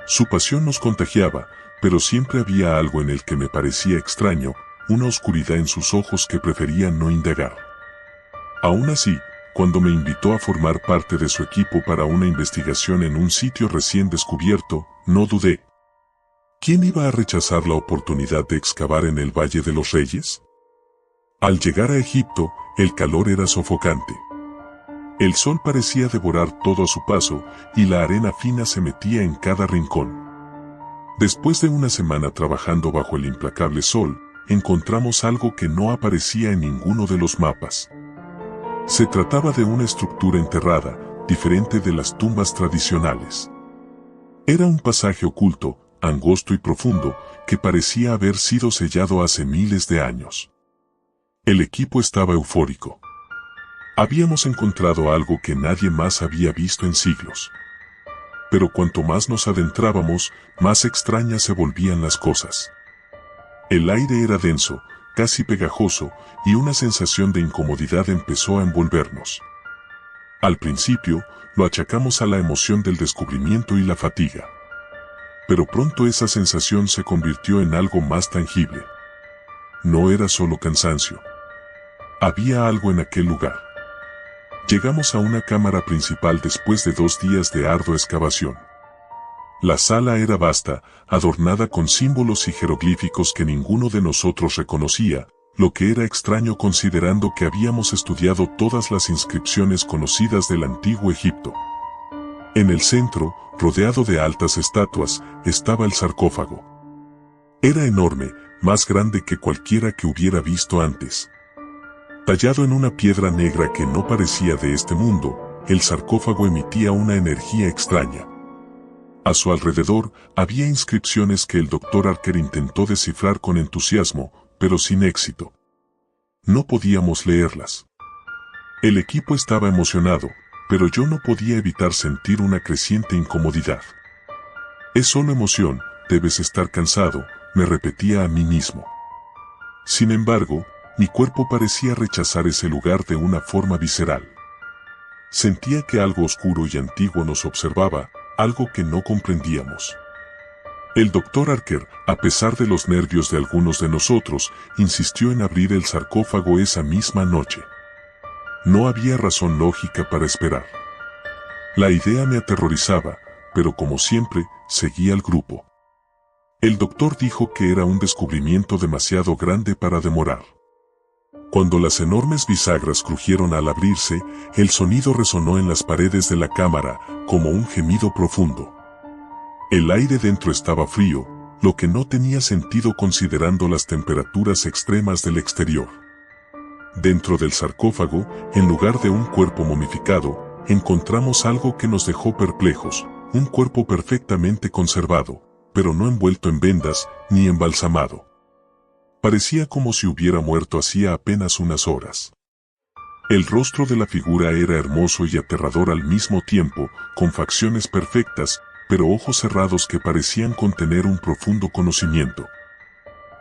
Su pasión nos contagiaba, pero siempre había algo en el que me parecía extraño, una oscuridad en sus ojos que prefería no indagar. Aún así, cuando me invitó a formar parte de su equipo para una investigación en un sitio recién descubierto, no dudé. ¿Quién iba a rechazar la oportunidad de excavar en el Valle de los Reyes? Al llegar a Egipto, el calor era sofocante. El sol parecía devorar todo a su paso, y la arena fina se metía en cada rincón. Después de una semana trabajando bajo el implacable sol, encontramos algo que no aparecía en ninguno de los mapas. Se trataba de una estructura enterrada, diferente de las tumbas tradicionales. Era un pasaje oculto, angosto y profundo, que parecía haber sido sellado hace miles de años. El equipo estaba eufórico. Habíamos encontrado algo que nadie más había visto en siglos. Pero cuanto más nos adentrábamos, más extrañas se volvían las cosas. El aire era denso, casi pegajoso, y una sensación de incomodidad empezó a envolvernos. Al principio, lo achacamos a la emoción del descubrimiento y la fatiga. Pero pronto esa sensación se convirtió en algo más tangible. No era solo cansancio. Había algo en aquel lugar. Llegamos a una cámara principal después de 2 días de ardua excavación. La sala era vasta, adornada con símbolos y jeroglíficos que ninguno de nosotros reconocía, lo que era extraño considerando que habíamos estudiado todas las inscripciones conocidas del antiguo Egipto. En el centro, rodeado de altas estatuas, estaba el sarcófago. Era enorme, más grande que cualquiera que hubiera visto antes. Tallado en una piedra negra que no parecía de este mundo, el sarcófago emitía una energía extraña. A su alrededor había inscripciones que el Dr. Archer intentó descifrar con entusiasmo, pero sin éxito. No podíamos leerlas. El equipo estaba emocionado, pero yo no podía evitar sentir una creciente incomodidad. Es solo emoción, debes estar cansado, me repetía a mí mismo. Sin embargo, mi cuerpo parecía rechazar ese lugar de una forma visceral. Sentía que algo oscuro y antiguo nos observaba, algo que no comprendíamos. El Dr. Archer, a pesar de los nervios de algunos de nosotros, insistió en abrir el sarcófago esa misma noche. No había razón lógica para esperar. La idea me aterrorizaba, pero como siempre, seguía al grupo. El doctor dijo que era un descubrimiento demasiado grande para demorar. Cuando las enormes bisagras crujieron al abrirse, el sonido resonó en las paredes de la cámara como un gemido profundo. El aire dentro estaba frío, lo que no tenía sentido considerando las temperaturas extremas del exterior. Dentro del sarcófago, en lugar de un cuerpo momificado, encontramos algo que nos dejó perplejos, un cuerpo perfectamente conservado, pero no envuelto en vendas ni embalsamado. Parecía como si hubiera muerto hacía apenas unas horas. El rostro de la figura era hermoso y aterrador al mismo tiempo, con facciones perfectas, pero ojos cerrados que parecían contener un profundo conocimiento.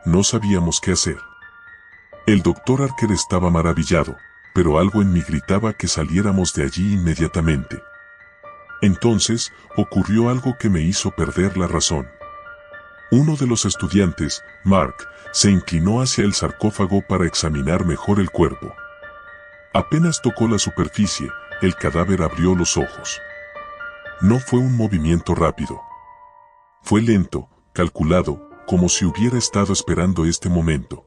No sabíamos qué hacer. El doctor Archer estaba maravillado, pero algo en mí gritaba que saliéramos de allí inmediatamente. Entonces, ocurrió algo que me hizo perder la razón. Uno de los estudiantes, Mark, se inclinó hacia el sarcófago para examinar mejor el cuerpo. Apenas tocó la superficie, el cadáver abrió los ojos. No fue un movimiento rápido. Fue lento, calculado, como si hubiera estado esperando este momento.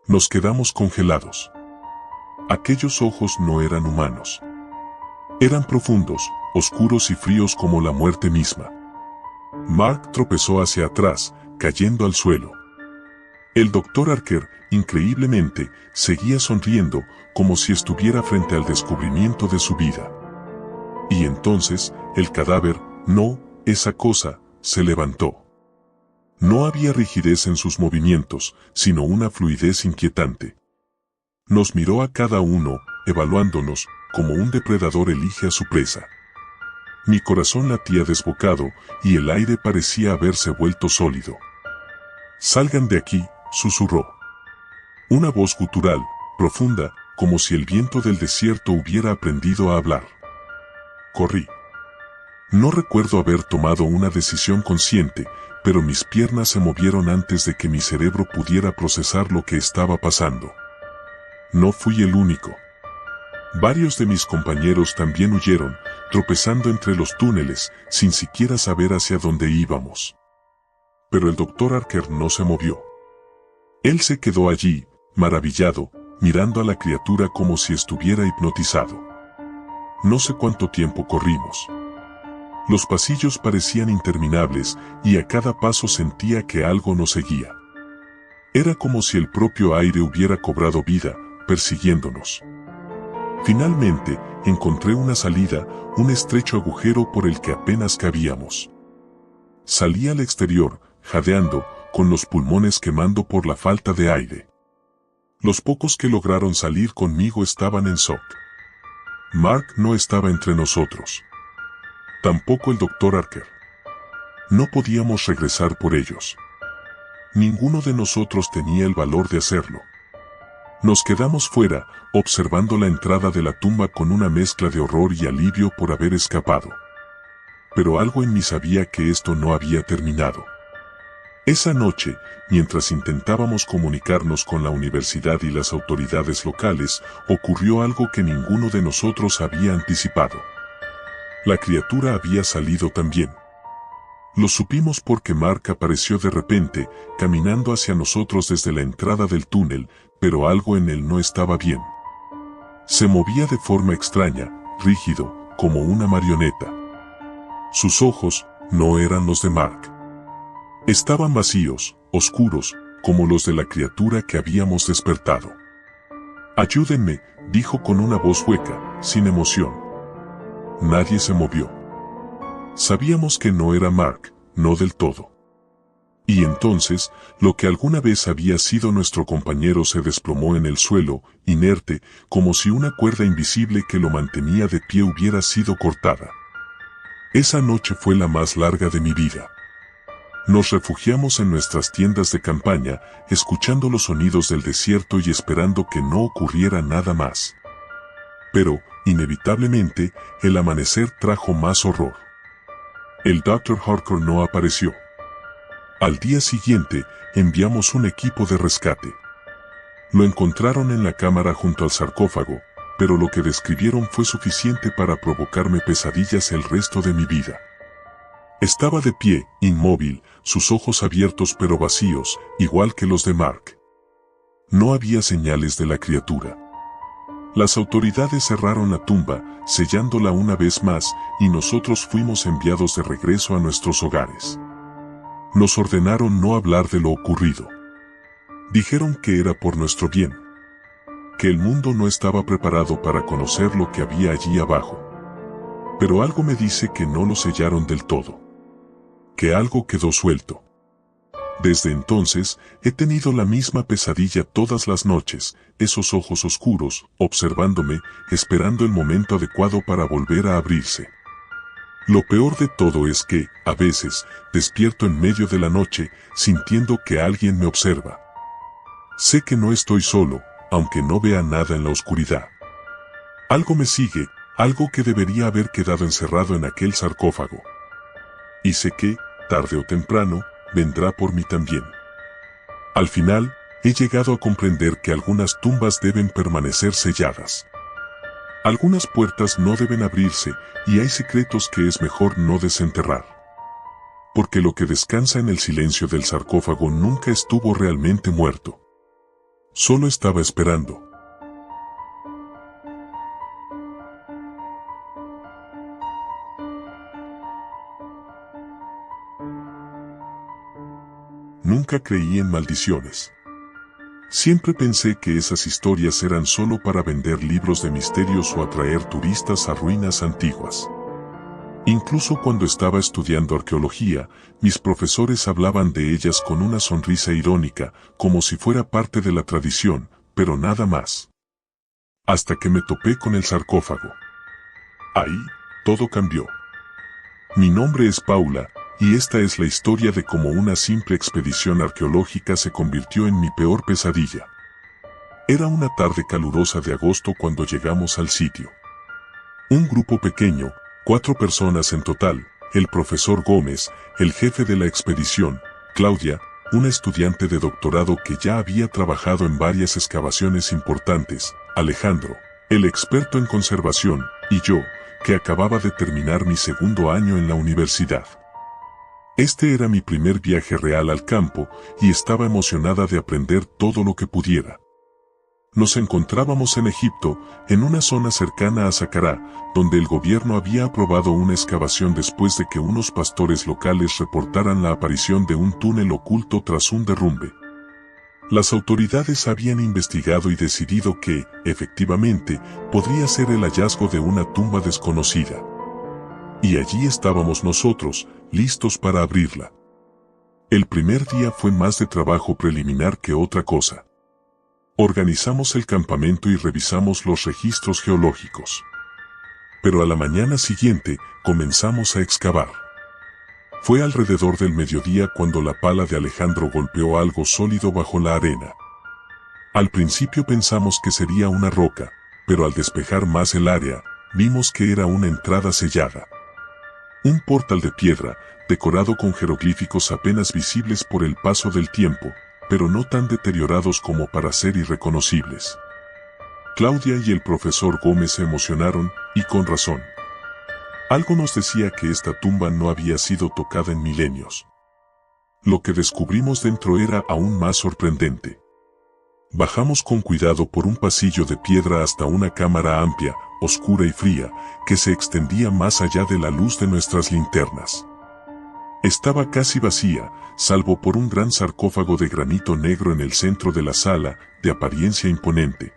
Nos quedamos congelados. Aquellos ojos no eran humanos. Eran profundos, oscuros y fríos como la muerte misma. Mark tropezó hacia atrás, cayendo al suelo. El doctor Archer, increíblemente, seguía sonriendo, como si estuviera frente al descubrimiento de su vida. Y entonces, el cadáver, no, esa cosa, se levantó. No había rigidez en sus movimientos, sino una fluidez inquietante. Nos miró a cada uno, evaluándonos, como un depredador elige a su presa. Mi corazón latía desbocado, y el aire parecía haberse vuelto sólido. «Salgan de aquí», susurró. Una voz gutural, profunda, como si el viento del desierto hubiera aprendido a hablar. Corrí. No recuerdo haber tomado una decisión consciente, pero mis piernas se movieron antes de que mi cerebro pudiera procesar lo que estaba pasando. No fui el único. Varios de mis compañeros también huyeron, tropezando entre los túneles, sin siquiera saber hacia dónde íbamos. Pero el doctor Archer no se movió. Él se quedó allí, maravillado, mirando a la criatura como si estuviera hipnotizado. No sé cuánto tiempo corrimos. Los pasillos parecían interminables, y a cada paso sentía que algo nos seguía. Era como si el propio aire hubiera cobrado vida, persiguiéndonos. Finalmente, encontré una salida, un estrecho agujero por el que apenas cabíamos. Salí al exterior, jadeando, con los pulmones quemando por la falta de aire. Los pocos que lograron salir conmigo estaban en shock. Mark no estaba entre nosotros. Tampoco el doctor Archer. No podíamos regresar por ellos. Ninguno de nosotros tenía el valor de hacerlo. Nos quedamos fuera, observando la entrada de la tumba con una mezcla de horror y alivio por haber escapado. Pero algo en mí sabía que esto no había terminado. Esa noche, mientras intentábamos comunicarnos con la universidad y las autoridades locales, ocurrió algo que ninguno de nosotros había anticipado. La criatura había salido también. Lo supimos porque Mark apareció de repente, caminando hacia nosotros desde la entrada del túnel, pero algo en él no estaba bien. Se movía de forma extraña, rígido, como una marioneta. Sus ojos no eran los de Mark. Estaban vacíos, oscuros, como los de la criatura que habíamos despertado. «Ayúdenme», dijo con una voz hueca, sin emoción. Nadie se movió. Sabíamos que no era Mark, no del todo. Y entonces, lo que alguna vez había sido nuestro compañero se desplomó en el suelo, inerte, como si una cuerda invisible que lo mantenía de pie hubiera sido cortada. Esa noche fue la más larga de mi vida. Nos refugiamos en nuestras tiendas de campaña, escuchando los sonidos del desierto y esperando que no ocurriera nada más. Pero, inevitablemente, el amanecer trajo más horror. El Dr. Harker no apareció. Al día siguiente, enviamos un equipo de rescate. Lo encontraron en la cámara junto al sarcófago, pero lo que describieron fue suficiente para provocarme pesadillas el resto de mi vida. Estaba de pie, inmóvil, sus ojos abiertos pero vacíos, igual que los de Mark. No había señales de la criatura. Las autoridades cerraron la tumba, sellándola una vez más, y nosotros fuimos enviados de regreso a nuestros hogares. Nos ordenaron no hablar de lo ocurrido. Dijeron que era por nuestro bien, que el mundo no estaba preparado para conocer lo que había allí abajo. Pero algo me dice que no lo sellaron del todo, que algo quedó suelto. Desde entonces, he tenido la misma pesadilla todas las noches, esos ojos oscuros, observándome, esperando el momento adecuado para volver a abrirse. Lo peor de todo es que, a veces, despierto en medio de la noche, sintiendo que alguien me observa. Sé que no estoy solo, aunque no vea nada en la oscuridad. Algo me sigue, algo que debería haber quedado encerrado en aquel sarcófago. Y sé que, tarde o temprano, vendrá por mí también. Al final, he llegado a comprender que algunas tumbas deben permanecer selladas. Algunas puertas no deben abrirse, y hay secretos que es mejor no desenterrar. Porque lo que descansa en el silencio del sarcófago nunca estuvo realmente muerto. Solo estaba esperando. Nunca creí en maldiciones. Siempre pensé que esas historias eran solo para vender libros de misterios o atraer turistas a ruinas antiguas. Incluso cuando estaba estudiando arqueología, mis profesores hablaban de ellas con una sonrisa irónica, como si fuera parte de la tradición, pero nada más. Hasta que me topé con el sarcófago. Ahí, todo cambió. Mi nombre es Paula, y esta es la historia de cómo una simple expedición arqueológica se convirtió en mi peor pesadilla. Era una tarde calurosa de agosto cuando llegamos al sitio. Un grupo pequeño, 4 personas en total, el profesor Gómez, el jefe de la expedición, Claudia, una estudiante de doctorado que ya había trabajado en varias excavaciones importantes, Alejandro, el experto en conservación, y yo, que acababa de terminar mi segundo año en la universidad. Este era mi primer viaje real al campo, y estaba emocionada de aprender todo lo que pudiera. Nos encontrábamos en Egipto, en una zona cercana a Saqqara, donde el gobierno había aprobado una excavación después de que unos pastores locales reportaran la aparición de un túnel oculto tras un derrumbe. Las autoridades habían investigado y decidido que, efectivamente, podría ser el hallazgo de una tumba desconocida. Y allí estábamos nosotros, listos para abrirla. El primer día fue más de trabajo preliminar que otra cosa. Organizamos el campamento y revisamos los registros geológicos. Pero a la mañana siguiente, comenzamos a excavar. Fue alrededor del mediodía cuando la pala de Alejandro golpeó algo sólido bajo la arena. Al principio pensamos que sería una roca, pero al despejar más el área, vimos que era una entrada sellada. Un portal de piedra, decorado con jeroglíficos apenas visibles por el paso del tiempo, pero no tan deteriorados como para ser irreconocibles. Claudia y el profesor Gómez se emocionaron, y con razón. Algo nos decía que esta tumba no había sido tocada en milenios. Lo que descubrimos dentro era aún más sorprendente. Bajamos con cuidado por un pasillo de piedra hasta una cámara amplia, oscura y fría, que se extendía más allá de la luz de nuestras linternas. Estaba casi vacía, salvo por un gran sarcófago de granito negro en el centro de la sala, de apariencia imponente.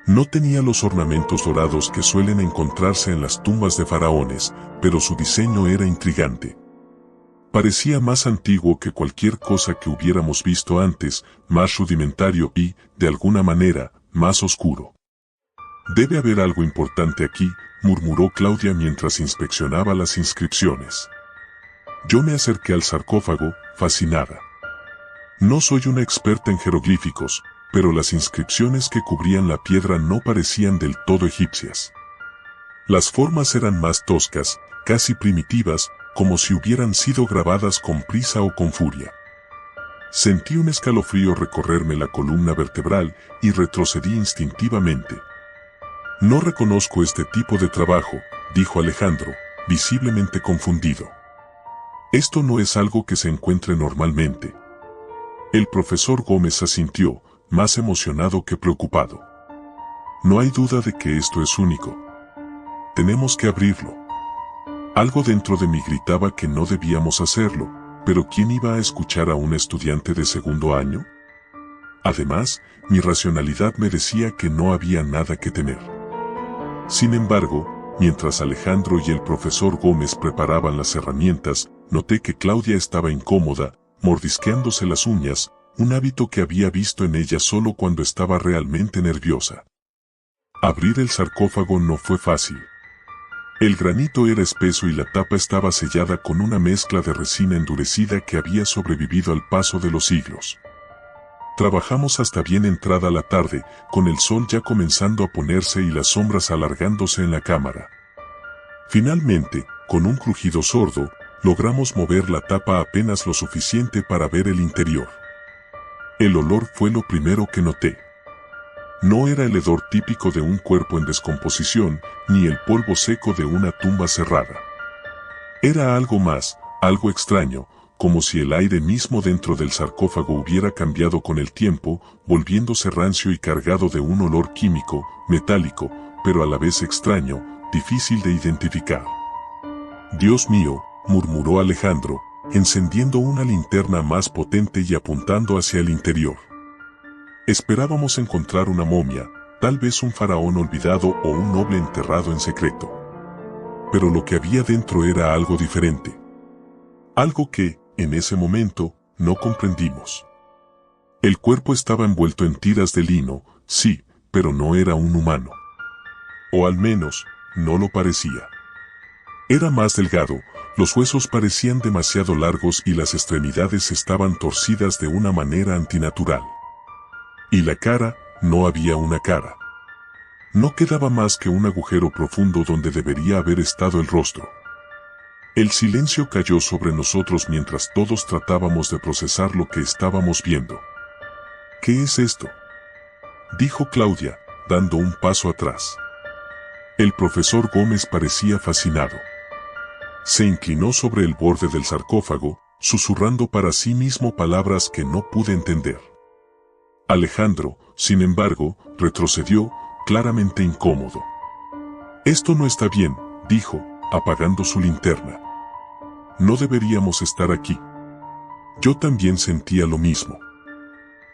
No tenía los ornamentos dorados que suelen encontrarse en las tumbas de faraones, pero su diseño era intrigante. Parecía más antiguo que cualquier cosa que hubiéramos visto antes, más rudimentario y, de alguna manera, más oscuro. «Debe haber algo importante aquí», murmuró Claudia mientras inspeccionaba las inscripciones. Yo me acerqué al sarcófago, fascinada. No soy una experta en jeroglíficos, pero las inscripciones que cubrían la piedra no parecían del todo egipcias. Las formas eran más toscas, casi primitivas, como si hubieran sido grabadas con prisa o con furia. Sentí un escalofrío recorrerme la columna vertebral y retrocedí instintivamente. «No reconozco este tipo de trabajo», dijo Alejandro, visiblemente confundido. «Esto no es algo que se encuentre normalmente». El profesor Gómez asintió, más emocionado que preocupado. No hay duda de que esto es único. Tenemos que abrirlo. Algo dentro de mí gritaba que no debíamos hacerlo, pero ¿quién iba a escuchar a un estudiante de segundo año? Además, mi racionalidad me decía que no había nada que temer. Sin embargo, mientras Alejandro y el profesor Gómez preparaban las herramientas, noté que Claudia estaba incómoda, mordisqueándose las uñas, un hábito que había visto en ella solo cuando estaba realmente nerviosa. Abrir el sarcófago no fue fácil. El granito era espeso y la tapa estaba sellada con una mezcla de resina endurecida que había sobrevivido al paso de los siglos. Trabajamos hasta bien entrada la tarde, con el sol ya comenzando a ponerse y las sombras alargándose en la cámara. Finalmente, con un crujido sordo, logramos mover la tapa apenas lo suficiente para ver el interior. El olor fue lo primero que noté. No era el hedor típico de un cuerpo en descomposición, ni el polvo seco de una tumba cerrada. Era algo más, algo extraño, como si el aire mismo dentro del sarcófago hubiera cambiado con el tiempo, volviéndose rancio y cargado de un olor químico, metálico, pero a la vez extraño, difícil de identificar. «Dios mío», murmuró Alejandro, encendiendo una linterna más potente y apuntando hacia el interior. Esperábamos encontrar una momia, tal vez un faraón olvidado o un noble enterrado en secreto. Pero lo que había dentro era algo diferente. Algo que, en ese momento, no comprendimos. El cuerpo estaba envuelto en tiras de lino, sí, pero no era un humano. O al menos, no lo parecía. Era más delgado, los huesos parecían demasiado largos y las extremidades estaban torcidas de una manera antinatural. Y la cara, no había una cara. No quedaba más que un agujero profundo donde debería haber estado el rostro. El silencio cayó sobre nosotros mientras todos tratábamos de procesar lo que estábamos viendo. «¿Qué es esto?», dijo Claudia, dando un paso atrás. El profesor Gómez parecía fascinado. Se inclinó sobre el borde del sarcófago, susurrando para sí mismo palabras que no pude entender. Alejandro, sin embargo, retrocedió, claramente incómodo. «Esto no está bien», dijo, apagando su linterna. «No deberíamos estar aquí». Yo también sentía lo mismo.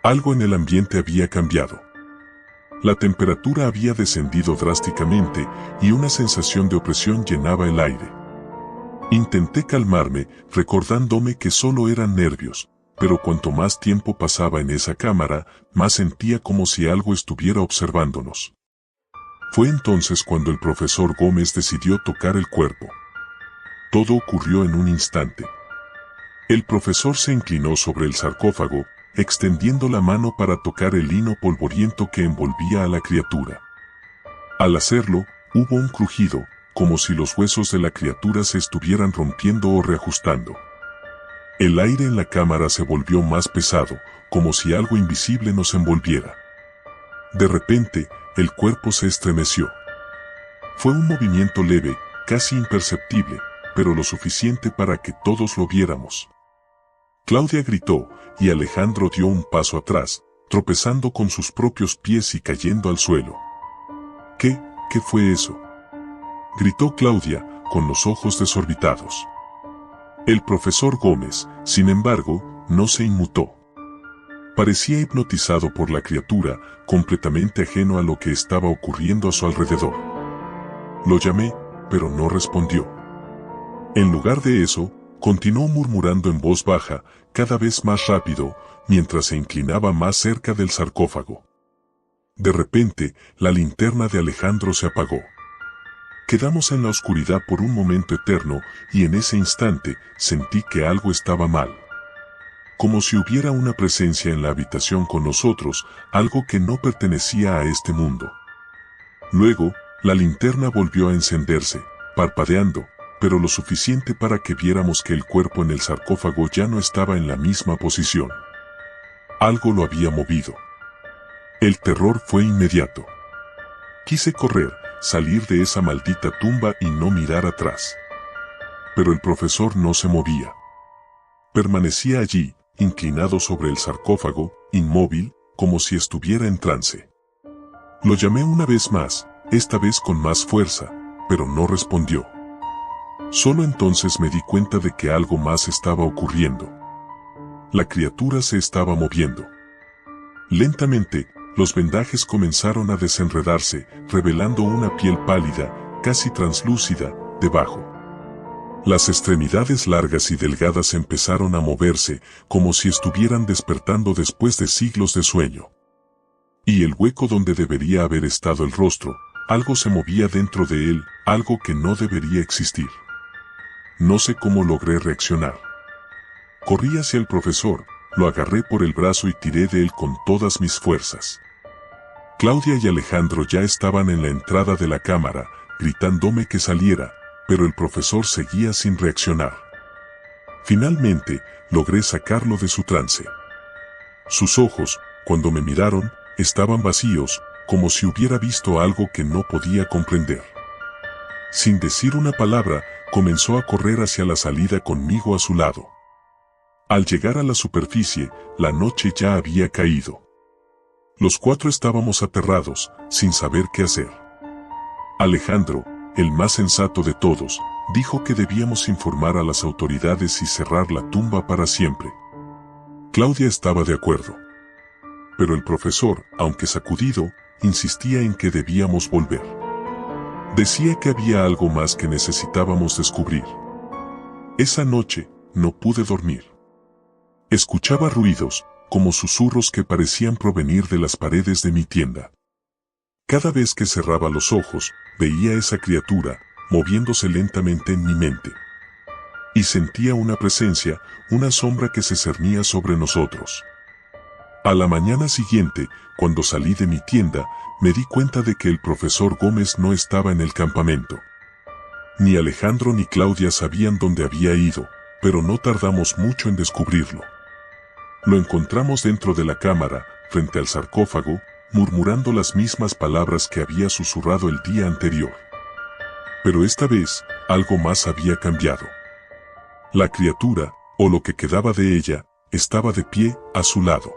Algo en el ambiente había cambiado. La temperatura había descendido drásticamente y una sensación de opresión llenaba el aire. Intenté calmarme, recordándome que solo eran nervios, pero cuanto más tiempo pasaba en esa cámara, más sentía como si algo estuviera observándonos. Fue entonces cuando el profesor Gómez decidió tocar el cuerpo. Todo ocurrió en un instante. El profesor se inclinó sobre el sarcófago, extendiendo la mano para tocar el lino polvoriento que envolvía a la criatura. Al hacerlo, hubo un crujido, como si los huesos de la criatura se estuvieran rompiendo o reajustando. El aire en la cámara se volvió más pesado, como si algo invisible nos envolviera. De repente, el cuerpo se estremeció. Fue un movimiento leve, casi imperceptible, pero lo suficiente para que todos lo viéramos. Claudia gritó, y Alejandro dio un paso atrás, tropezando con sus propios pies y cayendo al suelo. ¿Qué fue eso?», gritó Claudia, con los ojos desorbitados. El profesor Gómez, sin embargo, no se inmutó. Parecía hipnotizado por la criatura, completamente ajeno a lo que estaba ocurriendo a su alrededor. Lo llamé, pero no respondió. En lugar de eso, continuó murmurando en voz baja, cada vez más rápido, mientras se inclinaba más cerca del sarcófago. De repente, la linterna de Alejandro se apagó. Quedamos en la oscuridad por un momento eterno, y en ese instante, sentí que algo estaba mal. Como si hubiera una presencia en la habitación con nosotros, algo que no pertenecía a este mundo. Luego, la linterna volvió a encenderse, parpadeando, pero lo suficiente para que viéramos que el cuerpo en el sarcófago ya no estaba en la misma posición. Algo lo había movido. El terror fue inmediato. Quise correr, salir de esa maldita tumba y no mirar atrás. Pero el profesor no se movía. Permanecía allí, inclinado sobre el sarcófago, inmóvil, como si estuviera en trance. Lo llamé una vez más, esta vez con más fuerza, pero no respondió. Solo entonces me di cuenta de que algo más estaba ocurriendo. La criatura se estaba moviendo. Lentamente, los vendajes comenzaron a desenredarse, revelando una piel pálida, casi translúcida, debajo. Las extremidades largas y delgadas empezaron a moverse, como si estuvieran despertando después de siglos de sueño. Y el hueco donde debería haber estado el rostro, algo se movía dentro de él, algo que no debería existir. No sé cómo logré reaccionar. Corrí hacia el profesor, lo agarré por el brazo y tiré de él con todas mis fuerzas. Claudia y Alejandro ya estaban en la entrada de la cámara, gritándome que saliera, pero el profesor seguía sin reaccionar. Finalmente, logré sacarlo de su trance. Sus ojos, cuando me miraron, estaban vacíos, como si hubiera visto algo que no podía comprender. Sin decir una palabra, comenzó a correr hacia la salida conmigo a su lado. Al llegar a la superficie, la noche ya había caído. Los cuatro estábamos aterrados, sin saber qué hacer. Alejandro, el más sensato de todos, dijo que debíamos informar a las autoridades y cerrar la tumba para siempre. Claudia estaba de acuerdo. Pero el profesor, aunque sacudido, insistía en que debíamos volver. Decía que había algo más que necesitábamos descubrir. Esa noche, no pude dormir. Escuchaba ruidos, como susurros que parecían provenir de las paredes de mi tienda. Cada vez que cerraba los ojos, veía a esa criatura, moviéndose lentamente en mi mente. Y sentía una presencia, una sombra que se cernía sobre nosotros. A la mañana siguiente, cuando salí de mi tienda, me di cuenta de que el profesor Gómez no estaba en el campamento. Ni Alejandro ni Claudia sabían dónde había ido, pero no tardamos mucho en descubrirlo. Lo encontramos dentro de la cámara, frente al sarcófago, murmurando las mismas palabras que había susurrado el día anterior. Pero esta vez, algo más había cambiado. La criatura, o lo que quedaba de ella, estaba de pie, a su lado.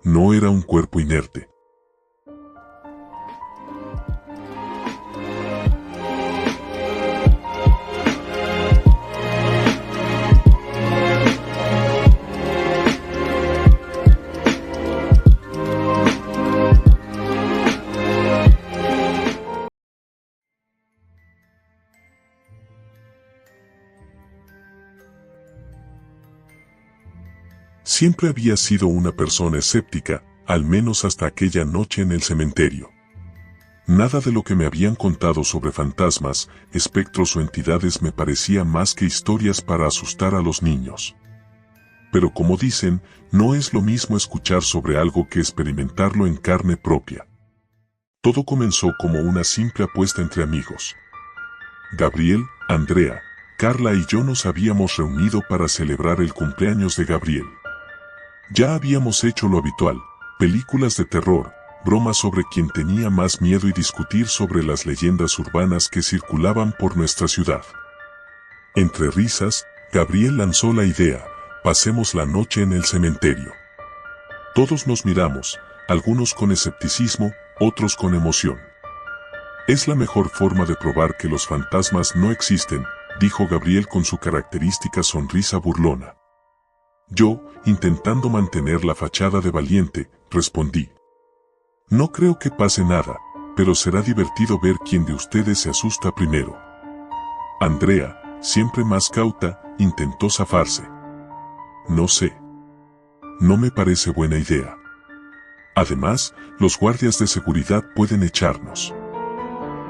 No era un cuerpo inerte. Siempre había sido una persona escéptica, al menos hasta aquella noche en el cementerio. Nada de lo que me habían contado sobre fantasmas, espectros o entidades me parecía más que historias para asustar a los niños. Pero como dicen, no es lo mismo escuchar sobre algo que experimentarlo en carne propia. Todo comenzó como una simple apuesta entre amigos. Gabriel, Andrea, Carla y yo nos habíamos reunido para celebrar el cumpleaños de Gabriel. Ya habíamos hecho lo habitual, películas de terror, bromas sobre quién tenía más miedo y discutir sobre las leyendas urbanas que circulaban por nuestra ciudad. Entre risas, Gabriel lanzó la idea, pasemos la noche en el cementerio. Todos nos miramos, algunos con escepticismo, otros con emoción. Es la mejor forma de probar que los fantasmas no existen, dijo Gabriel con su característica sonrisa burlona. Yo, intentando mantener la fachada de valiente, respondí. No creo que pase nada, pero será divertido ver quién de ustedes se asusta primero. Andrea, siempre más cauta, intentó zafarse. No sé. No me parece buena idea. Además, los guardias de seguridad pueden echarnos.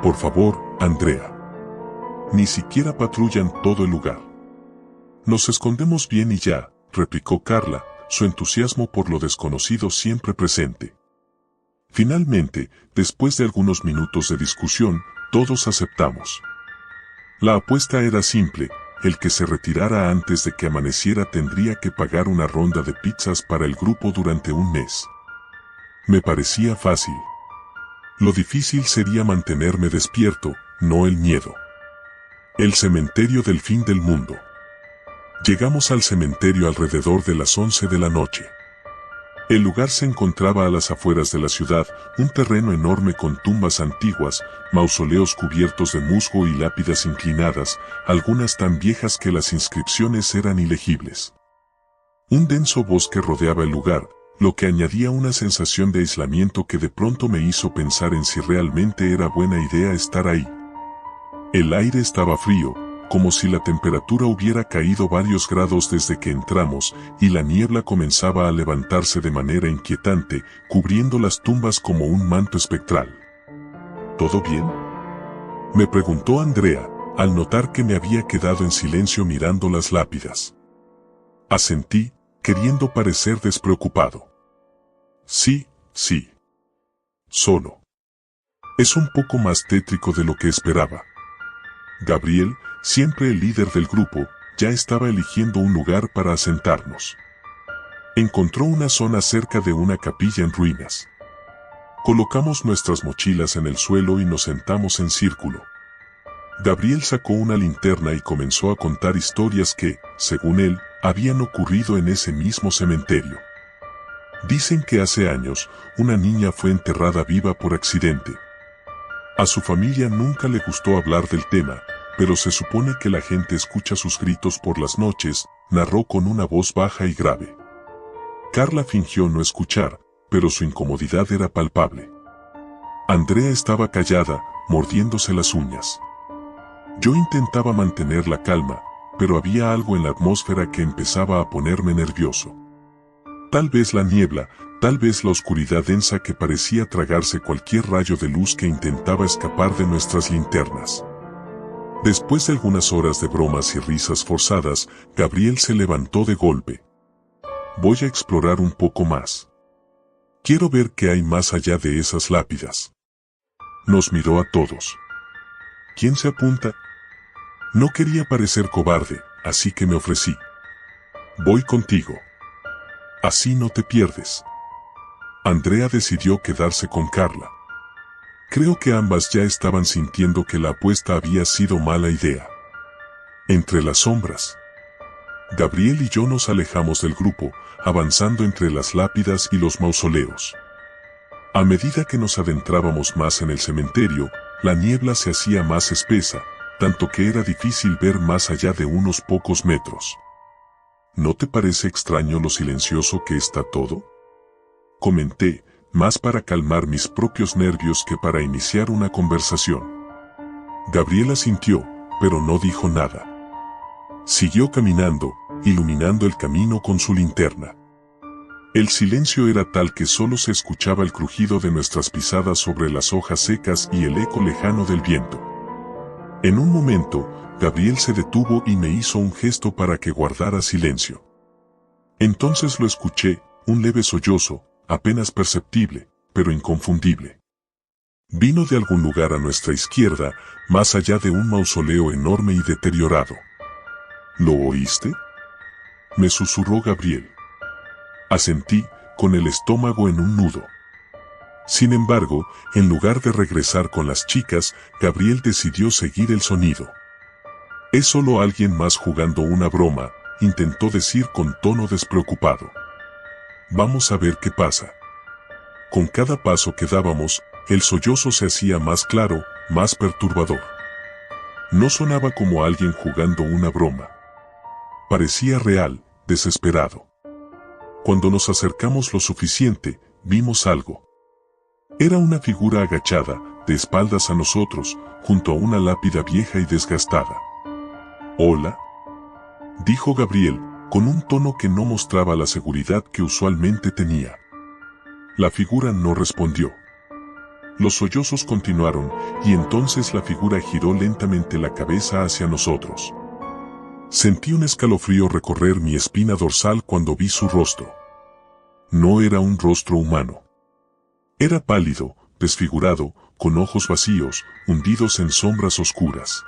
Por favor, Andrea. Ni siquiera patrullan todo el lugar. Nos escondemos bien y ya, replicó Carla, su entusiasmo por lo desconocido siempre presente. Finalmente, después de algunos minutos de discusión, todos aceptamos. La apuesta era simple, el que se retirara antes de que amaneciera tendría que pagar una ronda de pizzas para el grupo durante un mes. Me parecía fácil. Lo difícil sería mantenerme despierto, no el miedo. El cementerio del fin del mundo. Llegamos al cementerio alrededor de las 11 de la noche. El lugar se encontraba a las afueras de la ciudad, un terreno enorme con tumbas antiguas, mausoleos cubiertos de musgo y lápidas inclinadas, algunas tan viejas que las inscripciones eran ilegibles. Un denso bosque rodeaba el lugar, lo que añadía una sensación de aislamiento que de pronto me hizo pensar en si realmente era buena idea estar ahí. El aire estaba frío, como si la temperatura hubiera caído varios grados desde que entramos, y la niebla comenzaba a levantarse de manera inquietante, cubriendo las tumbas como un manto espectral. ¿Todo bien?, me preguntó Andrea, al notar que me había quedado en silencio mirando las lápidas. Asentí, queriendo parecer despreocupado. Sí, sí. Solo. Es un poco más tétrico de lo que esperaba. Gabriel, siempre el líder del grupo, ya estaba eligiendo un lugar para asentarnos. Encontró una zona cerca de una capilla en ruinas. Colocamos nuestras mochilas en el suelo y nos sentamos en círculo. Gabriel sacó una linterna y comenzó a contar historias que, según él, habían ocurrido en ese mismo cementerio. Dicen que hace años, una niña fue enterrada viva por accidente. A su familia nunca le gustó hablar del tema, pero se supone que la gente escucha sus gritos por las noches, narró con una voz baja y grave. Carla fingió no escuchar, pero su incomodidad era palpable. Andrea estaba callada, mordiéndose las uñas. Yo intentaba mantener la calma, pero había algo en la atmósfera que empezaba a ponerme nervioso. Tal vez la niebla, tal vez la oscuridad densa que parecía tragarse cualquier rayo de luz que intentaba escapar de nuestras linternas. Después de algunas horas de bromas y risas forzadas, Gabriel se levantó de golpe. Voy a explorar un poco más. Quiero ver qué hay más allá de esas lápidas. Nos miró a todos. ¿Quién se apunta? No quería parecer cobarde, así que me ofrecí. Voy contigo. Así no te pierdes. Andrea decidió quedarse con Carla. Creo que ambas ya estaban sintiendo que la apuesta había sido mala idea. Entre las sombras, Gabriel y yo nos alejamos del grupo, avanzando entre las lápidas y los mausoleos. A medida que nos adentrábamos más en el cementerio, la niebla se hacía más espesa, tanto que era difícil ver más allá de unos pocos metros. ¿No te parece extraño lo silencioso que está todo?, comenté, más para calmar mis propios nervios que para iniciar una conversación. Gabriela asintió, pero no dijo nada. Siguió caminando, iluminando el camino con su linterna. El silencio era tal que solo se escuchaba el crujido de nuestras pisadas sobre las hojas secas y el eco lejano del viento. En un momento, Gabriel se detuvo y me hizo un gesto para que guardara silencio. Entonces lo escuché, un leve sollozo, apenas perceptible, pero inconfundible. Vino de algún lugar a nuestra izquierda, más allá de un mausoleo enorme y deteriorado. ¿Lo oíste?, me susurró Gabriel. Asentí, con el estómago en un nudo. Sin embargo, en lugar de regresar con las chicas, Gabriel decidió seguir el sonido. Es solo alguien más jugando una broma, intentó decir con tono despreocupado. Vamos a ver qué pasa. Con cada paso que dábamos, el sollozo se hacía más claro, más perturbador. No sonaba como alguien jugando una broma. Parecía real, desesperado. Cuando nos acercamos lo suficiente, vimos algo. Era una figura agachada, de espaldas a nosotros, junto a una lápida vieja y desgastada. «Hola», dijo Gabriel, con un tono que no mostraba la seguridad que usualmente tenía. La figura no respondió. Los sollozos continuaron, y entonces la figura giró lentamente la cabeza hacia nosotros. Sentí un escalofrío recorrer mi espina dorsal cuando vi su rostro. No era un rostro humano. Era pálido, desfigurado, con ojos vacíos, hundidos en sombras oscuras.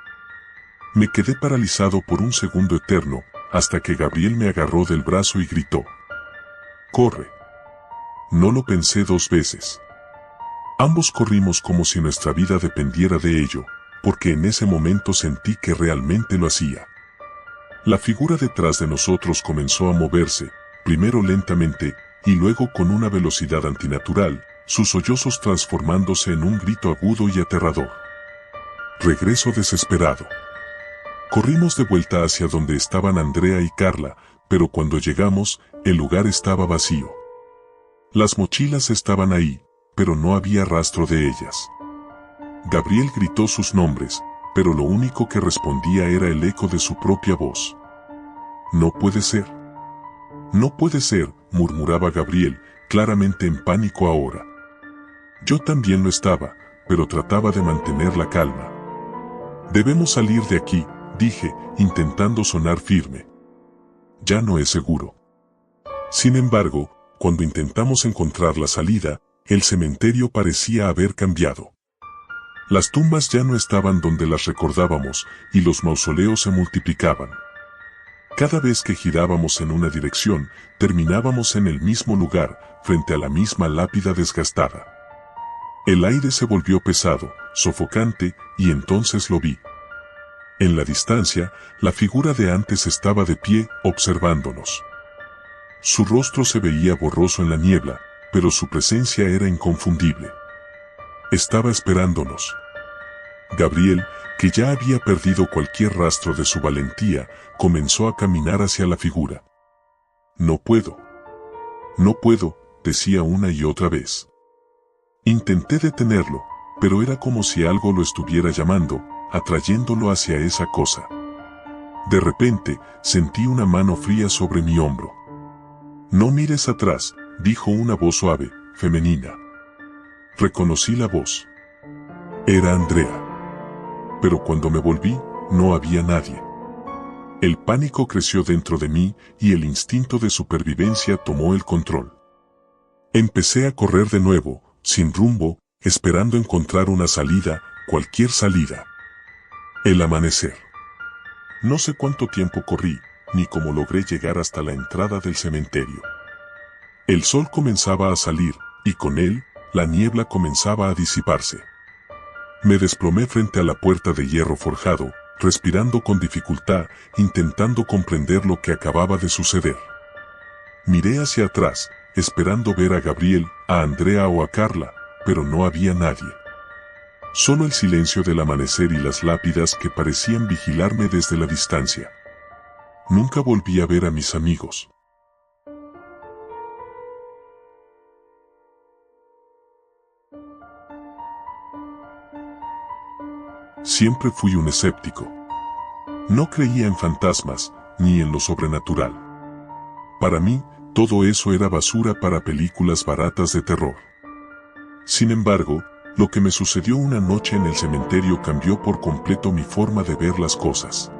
Me quedé paralizado por un segundo eterno, hasta que Gabriel me agarró del brazo y gritó: «¡Corre!». No lo pensé dos veces. Ambos corrimos como si nuestra vida dependiera de ello, porque en ese momento sentí que realmente lo hacía. La figura detrás de nosotros comenzó a moverse, primero lentamente, y luego con una velocidad antinatural, sus sollozos transformándose en un grito agudo y aterrador. Regreso desesperado. Corrimos de vuelta hacia donde estaban Andrea y Carla, pero cuando llegamos, el lugar estaba vacío. Las mochilas estaban ahí, pero no había rastro de ellas. Gabriel gritó sus nombres, pero lo único que respondía era el eco de su propia voz. «No puede ser. No puede ser», murmuraba Gabriel, claramente en pánico ahora. Yo también lo estaba, pero trataba de mantener la calma. «Debemos salir de aquí», dije, intentando sonar firme. «Ya no es seguro». Sin embargo, cuando intentamos encontrar la salida, el cementerio parecía haber cambiado. Las tumbas ya no estaban donde las recordábamos, y los mausoleos se multiplicaban. Cada vez que girábamos en una dirección, terminábamos en el mismo lugar, frente a la misma lápida desgastada. El aire se volvió pesado, sofocante, y entonces lo vi. En la distancia, la figura de antes estaba de pie, observándonos. Su rostro se veía borroso en la niebla, pero su presencia era inconfundible. Estaba esperándonos. Gabriel, que ya había perdido cualquier rastro de su valentía, comenzó a caminar hacia la figura. «No puedo. No puedo», decía una y otra vez. Intenté detenerlo, pero era como si algo lo estuviera llamando, atrayéndolo hacia esa cosa. De repente, sentí una mano fría sobre mi hombro. «No mires atrás», dijo una voz suave, femenina. Reconocí la voz. Era Andrea. Pero cuando me volví, no había nadie. El pánico creció dentro de mí y el instinto de supervivencia tomó el control. Empecé a correr de nuevo, sin rumbo, esperando encontrar una salida, cualquier salida. El amanecer. No sé cuánto tiempo corrí, ni cómo logré llegar hasta la entrada del cementerio. El sol comenzaba a salir, y con él, la niebla comenzaba a disiparse. Me desplomé frente a la puerta de hierro forjado, respirando con dificultad, intentando comprender lo que acababa de suceder. Miré hacia atrás, esperando ver a Gabriel, a Andrea o a Carla, pero no había nadie. Solo el silencio del amanecer y las lápidas que parecían vigilarme desde la distancia. Nunca volví a ver a mis amigos. Siempre fui un escéptico. No creía en fantasmas, ni en lo sobrenatural. Para mí, todo eso era basura para películas baratas de terror. Sin embargo, lo que me sucedió una noche en el cementerio cambió por completo mi forma de ver las cosas.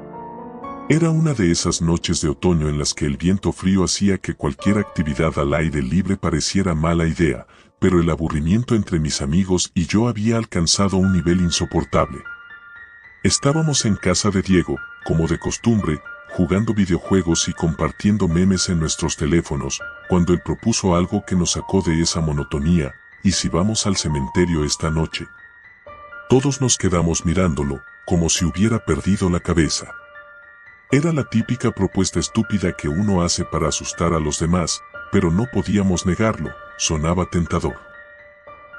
Era una de esas noches de otoño en las que el viento frío hacía que cualquier actividad al aire libre pareciera mala idea, pero el aburrimiento entre mis amigos y yo había alcanzado un nivel insoportable. Estábamos en casa de Diego, como de costumbre, jugando videojuegos y compartiendo memes en nuestros teléfonos, cuando él propuso algo que nos sacó de esa monotonía: «¿Y si vamos al cementerio esta noche?». Todos nos quedamos mirándolo, como si hubiera perdido la cabeza. Era la típica propuesta estúpida que uno hace para asustar a los demás, pero no podíamos negarlo, sonaba tentador.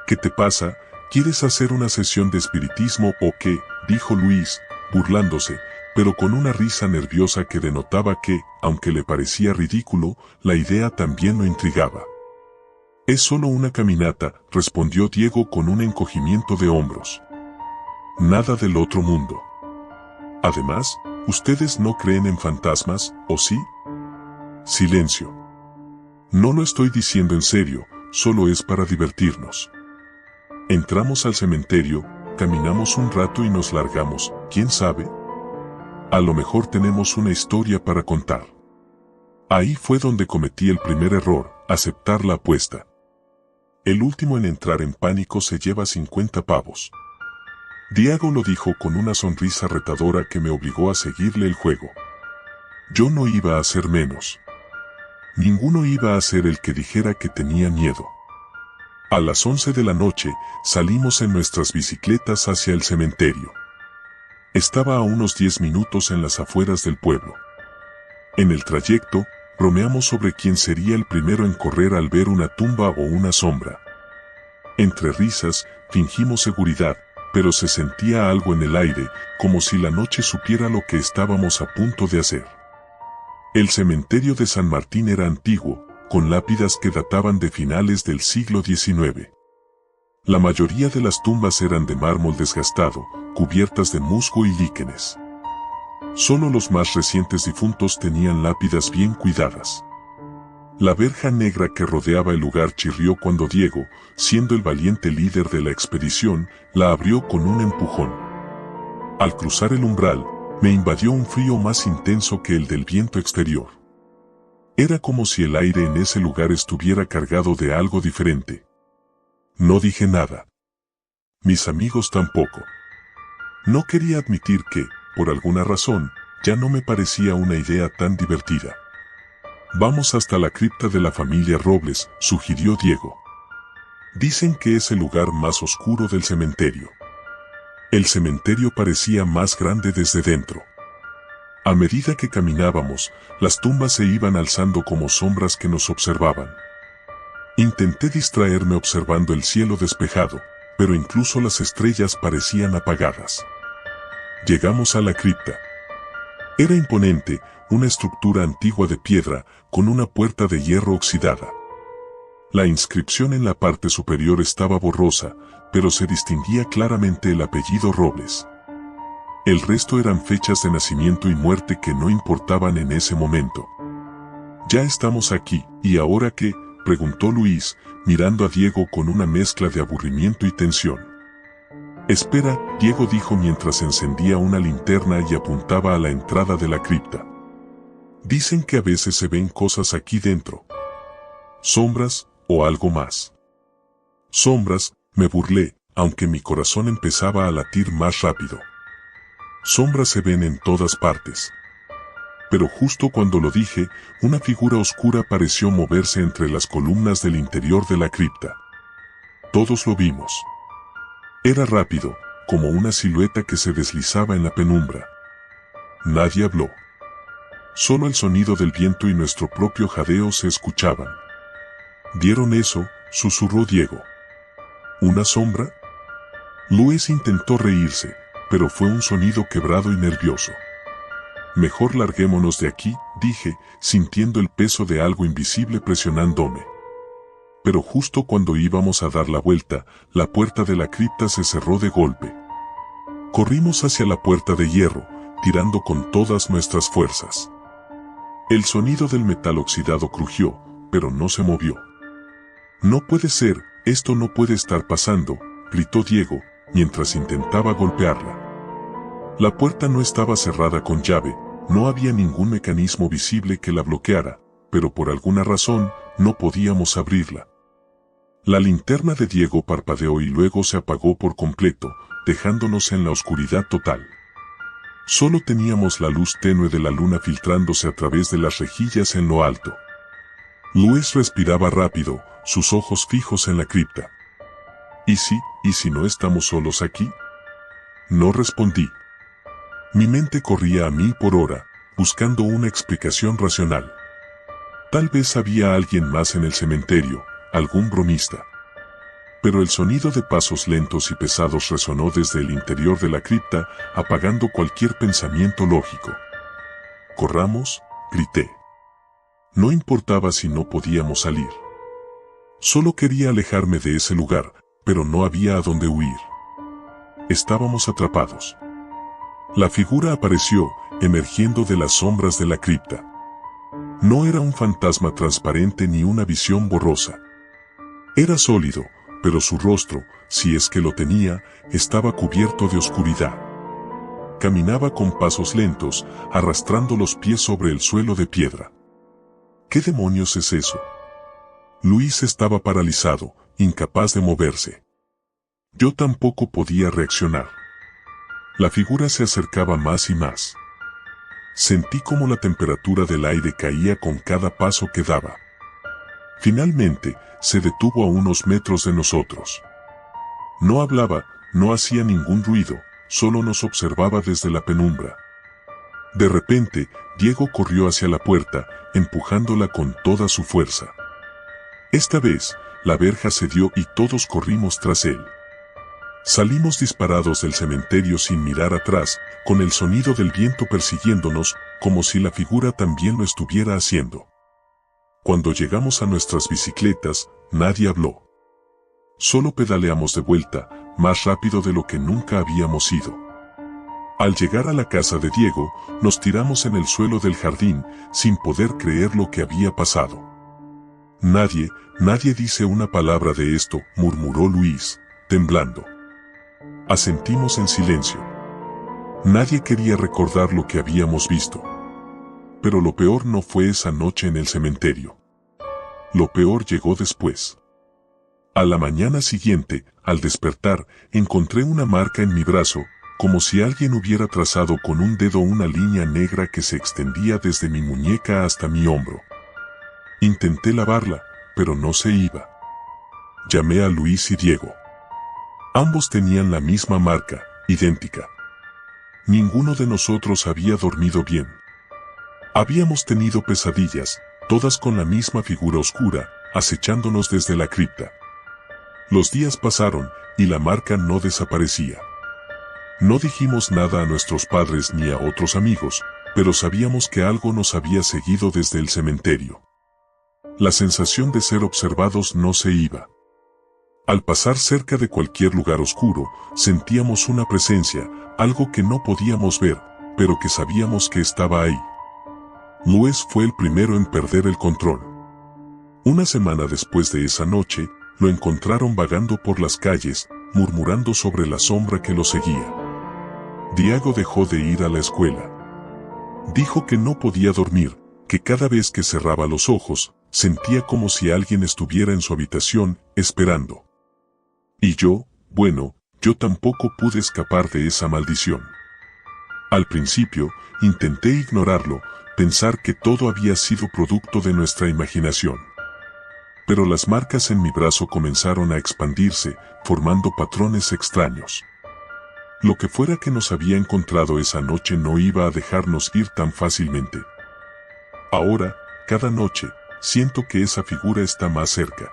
«¿Qué te pasa? ¿Quieres hacer una sesión de espiritismo o qué?», dijo Luis, burlándose, pero con una risa nerviosa que denotaba que, aunque le parecía ridículo, la idea también lo intrigaba. «Es solo una caminata», respondió Diego con un encogimiento de hombros. «Nada del otro mundo. Además, ¿ustedes no creen en fantasmas, o sí?». Silencio. «No lo estoy diciendo en serio, solo es para divertirnos». Entramos al cementerio, caminamos un rato y nos largamos, ¿quién sabe? A lo mejor tenemos una historia para contar. Ahí fue donde cometí el primer error, aceptar la apuesta. El último en entrar en pánico se lleva 50 pavos. Diego lo dijo con una sonrisa retadora que me obligó a seguirle el juego. Yo no iba a hacer menos. Ninguno iba a ser el que dijera que tenía miedo. A las 11 de la noche, salimos en nuestras bicicletas hacia el cementerio. Estaba a unos 10 minutos en las afueras del pueblo. En el trayecto, bromeamos sobre quién sería el primero en correr al ver una tumba o una sombra. Entre risas, fingimos seguridad, pero se sentía algo en el aire, como si la noche supiera lo que estábamos a punto de hacer. El cementerio de San Martín era antiguo, con lápidas que databan de finales del siglo XIX. La mayoría de las tumbas eran de mármol desgastado, cubiertas de musgo y líquenes. Solo los más recientes difuntos tenían lápidas bien cuidadas. La verja negra que rodeaba el lugar chirrió cuando Diego, siendo el valiente líder de la expedición, la abrió con un empujón. Al cruzar el umbral, me invadió un frío más intenso que el del viento exterior. Era como si el aire en ese lugar estuviera cargado de algo diferente. No dije nada. Mis amigos tampoco. No quería admitir que, por alguna razón, ya no me parecía una idea tan divertida. Vamos hasta la cripta de la familia Robles, sugirió Diego. Dicen que es el lugar más oscuro del cementerio. El cementerio parecía más grande desde dentro. A medida que caminábamos, las tumbas se iban alzando como sombras que nos observaban. Intenté distraerme observando el cielo despejado, pero incluso las estrellas parecían apagadas. Llegamos a la cripta. Era imponente, una estructura antigua de piedra, con una puerta de hierro oxidada. La inscripción en la parte superior estaba borrosa, pero se distinguía claramente el apellido Robles. El resto eran fechas de nacimiento y muerte que no importaban en ese momento. «Ya estamos aquí, ¿y ahora qué?», preguntó Luis, mirando a Diego con una mezcla de aburrimiento y tensión. «Espera», Diego dijo mientras encendía una linterna y apuntaba a la entrada de la cripta. «Dicen que a veces se ven cosas aquí dentro. Sombras, o algo más». «Sombras», me burlé, aunque mi corazón empezaba a latir más rápido. «Sombras se ven en todas partes». Pero justo cuando lo dije, una figura oscura pareció moverse entre las columnas del interior de la cripta. Todos lo vimos. Era rápido, como una silueta que se deslizaba en la penumbra. Nadie habló. Solo el sonido del viento y nuestro propio jadeo se escuchaban. «¿Vieron eso?», susurró Diego. «¿Una sombra?». Luis intentó reírse, pero fue un sonido quebrado y nervioso. «Mejor larguémonos de aquí», dije, sintiendo el peso de algo invisible presionándome. Pero justo cuando íbamos a dar la vuelta, la puerta de la cripta se cerró de golpe. Corrimos hacia la puerta de hierro, tirando con todas nuestras fuerzas. El sonido del metal oxidado crujió, pero no se movió. «No puede ser, esto no puede estar pasando», gritó Diego, mientras intentaba golpearla. La puerta no estaba cerrada con llave, no había ningún mecanismo visible que la bloqueara, pero por alguna razón, no podíamos abrirla. La linterna de Diego parpadeó y luego se apagó por completo, dejándonos en la oscuridad total. Solo teníamos la luz tenue de la luna filtrándose a través de las rejillas en lo alto. Luis respiraba rápido, sus ojos fijos en la cripta. ¿Y si no estamos solos aquí?». No respondí. Mi mente corría a 1000 por hora, buscando una explicación racional. Tal vez había alguien más en el cementerio, algún bromista. Pero el sonido de pasos lentos y pesados resonó desde el interior de la cripta, apagando cualquier pensamiento lógico. «Corramos», grité. No importaba si no podíamos salir. Solo quería alejarme de ese lugar, pero no había a dónde huir. Estábamos atrapados. La figura apareció, emergiendo de las sombras de la cripta. No era un fantasma transparente ni una visión borrosa. Era sólido, pero su rostro, si es que lo tenía, estaba cubierto de oscuridad. Caminaba con pasos lentos, arrastrando los pies sobre el suelo de piedra. ¿Qué demonios es eso? Luis estaba paralizado, incapaz de moverse. Yo tampoco podía reaccionar. La figura se acercaba más y más. Sentí como la temperatura del aire caía con cada paso que daba. Finalmente, se detuvo a unos metros de nosotros. No hablaba, no hacía ningún ruido, solo nos observaba desde la penumbra. De repente, Diego corrió hacia la puerta, empujándola con toda su fuerza. Esta vez, la verja cedió y todos corrimos tras él. Salimos disparados del cementerio sin mirar atrás, con el sonido del viento persiguiéndonos, como si la figura también lo estuviera haciendo. Cuando llegamos a nuestras bicicletas, nadie habló. Solo pedaleamos de vuelta, más rápido de lo que nunca habíamos ido. Al llegar a la casa de Diego, nos tiramos en el suelo del jardín, sin poder creer lo que había pasado. Nadie dice una palabra de esto, murmuró Luis, temblando. Asentimos en silencio. Nadie quería recordar lo que habíamos visto. Pero lo peor no fue esa noche en el cementerio. Lo peor llegó después. A la mañana siguiente, al despertar, encontré una marca en mi brazo, como si alguien hubiera trazado con un dedo una línea negra que se extendía desde mi muñeca hasta mi hombro. Intenté lavarla, pero no se iba. Llamé a Luis y Diego. Ambos tenían la misma marca, idéntica. Ninguno de nosotros había dormido bien. Habíamos tenido pesadillas, todas con la misma figura oscura, acechándonos desde la cripta. Los días pasaron, y la marca no desaparecía. No dijimos nada a nuestros padres ni a otros amigos, pero sabíamos que algo nos había seguido desde el cementerio. La sensación de ser observados no se iba. Al pasar cerca de cualquier lugar oscuro, sentíamos una presencia, algo que no podíamos ver, pero que sabíamos que estaba ahí. Luis fue el primero en perder el control. Una semana después de esa noche, lo encontraron vagando por las calles, murmurando sobre la sombra que lo seguía. Diego dejó de ir a la escuela. Dijo que no podía dormir, que cada vez que cerraba los ojos, sentía como si alguien estuviera en su habitación, esperando. Y yo tampoco pude escapar de esa maldición. Al principio, intenté ignorarlo, pensar que todo había sido producto de nuestra imaginación. Pero las marcas en mi brazo comenzaron a expandirse, formando patrones extraños. Lo que fuera que nos había encontrado esa noche no iba a dejarnos ir tan fácilmente. Ahora, cada noche, siento que esa figura está más cerca.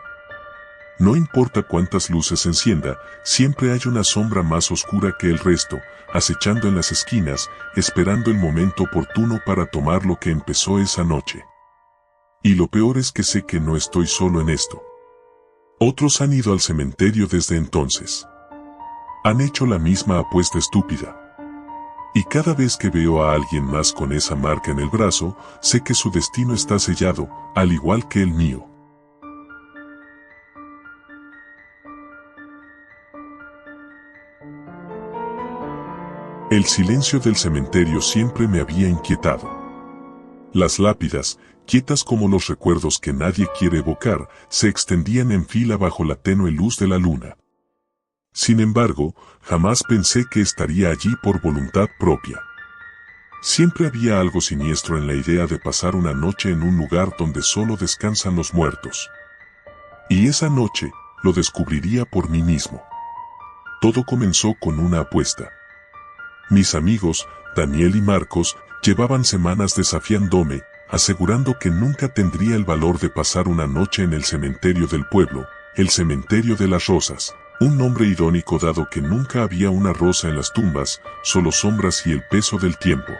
No importa cuántas luces encienda, siempre hay una sombra más oscura que el resto, acechando en las esquinas, esperando el momento oportuno para tomar lo que empezó esa noche. Y lo peor es que sé que no estoy solo en esto. Otros han ido al cementerio desde entonces. Han hecho la misma apuesta estúpida. Y cada vez que veo a alguien más con esa marca en el brazo, sé que su destino está sellado, al igual que el mío. El silencio del cementerio siempre me había inquietado. Las lápidas, quietas como los recuerdos que nadie quiere evocar, se extendían en fila bajo la tenue luz de la luna. Sin embargo, jamás pensé que estaría allí por voluntad propia. Siempre había algo siniestro en la idea de pasar una noche en un lugar donde solo descansan los muertos. Y esa noche, lo descubriría por mí mismo. Todo comenzó con una apuesta. Mis amigos, Daniel y Marcos, llevaban semanas desafiándome, asegurando que nunca tendría el valor de pasar una noche en el cementerio del pueblo, el cementerio de las rosas, un nombre irónico dado que nunca había una rosa en las tumbas, solo sombras y el peso del tiempo.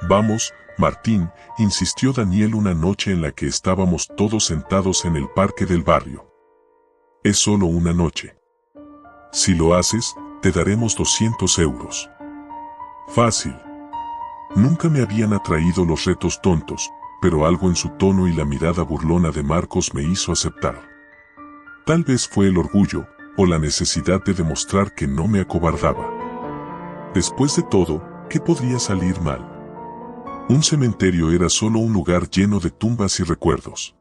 Vamos, Martín, insistió Daniel una noche en la que estábamos todos sentados en el parque del barrio. Es solo una noche. Si lo haces, te daremos 200 euros. Fácil. Nunca me habían atraído los retos tontos, pero algo en su tono y la mirada burlona de Marcos me hizo aceptar. Tal vez fue el orgullo, o la necesidad de demostrar que no me acobardaba. Después de todo, ¿qué podría salir mal? Un cementerio era solo un lugar lleno de tumbas y recuerdos.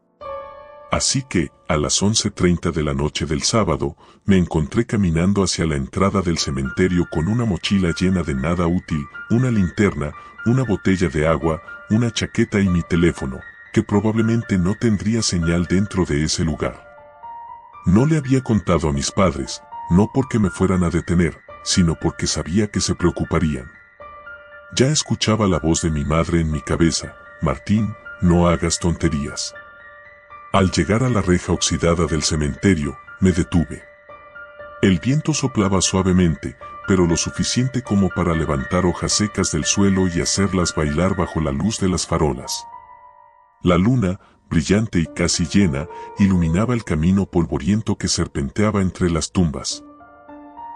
Así que, a las 11:30 de la noche del sábado, me encontré caminando hacia la entrada del cementerio con una mochila llena de nada útil, una linterna, una botella de agua, una chaqueta y mi teléfono, que probablemente no tendría señal dentro de ese lugar. No le había contado a mis padres, no porque me fueran a detener, sino porque sabía que se preocuparían. Ya escuchaba la voz de mi madre en mi cabeza: Martín, no hagas tonterías. Al llegar a la reja oxidada del cementerio, me detuve. El viento soplaba suavemente, pero lo suficiente como para levantar hojas secas del suelo y hacerlas bailar bajo la luz de las farolas. La luna, brillante y casi llena, iluminaba el camino polvoriento que serpenteaba entre las tumbas.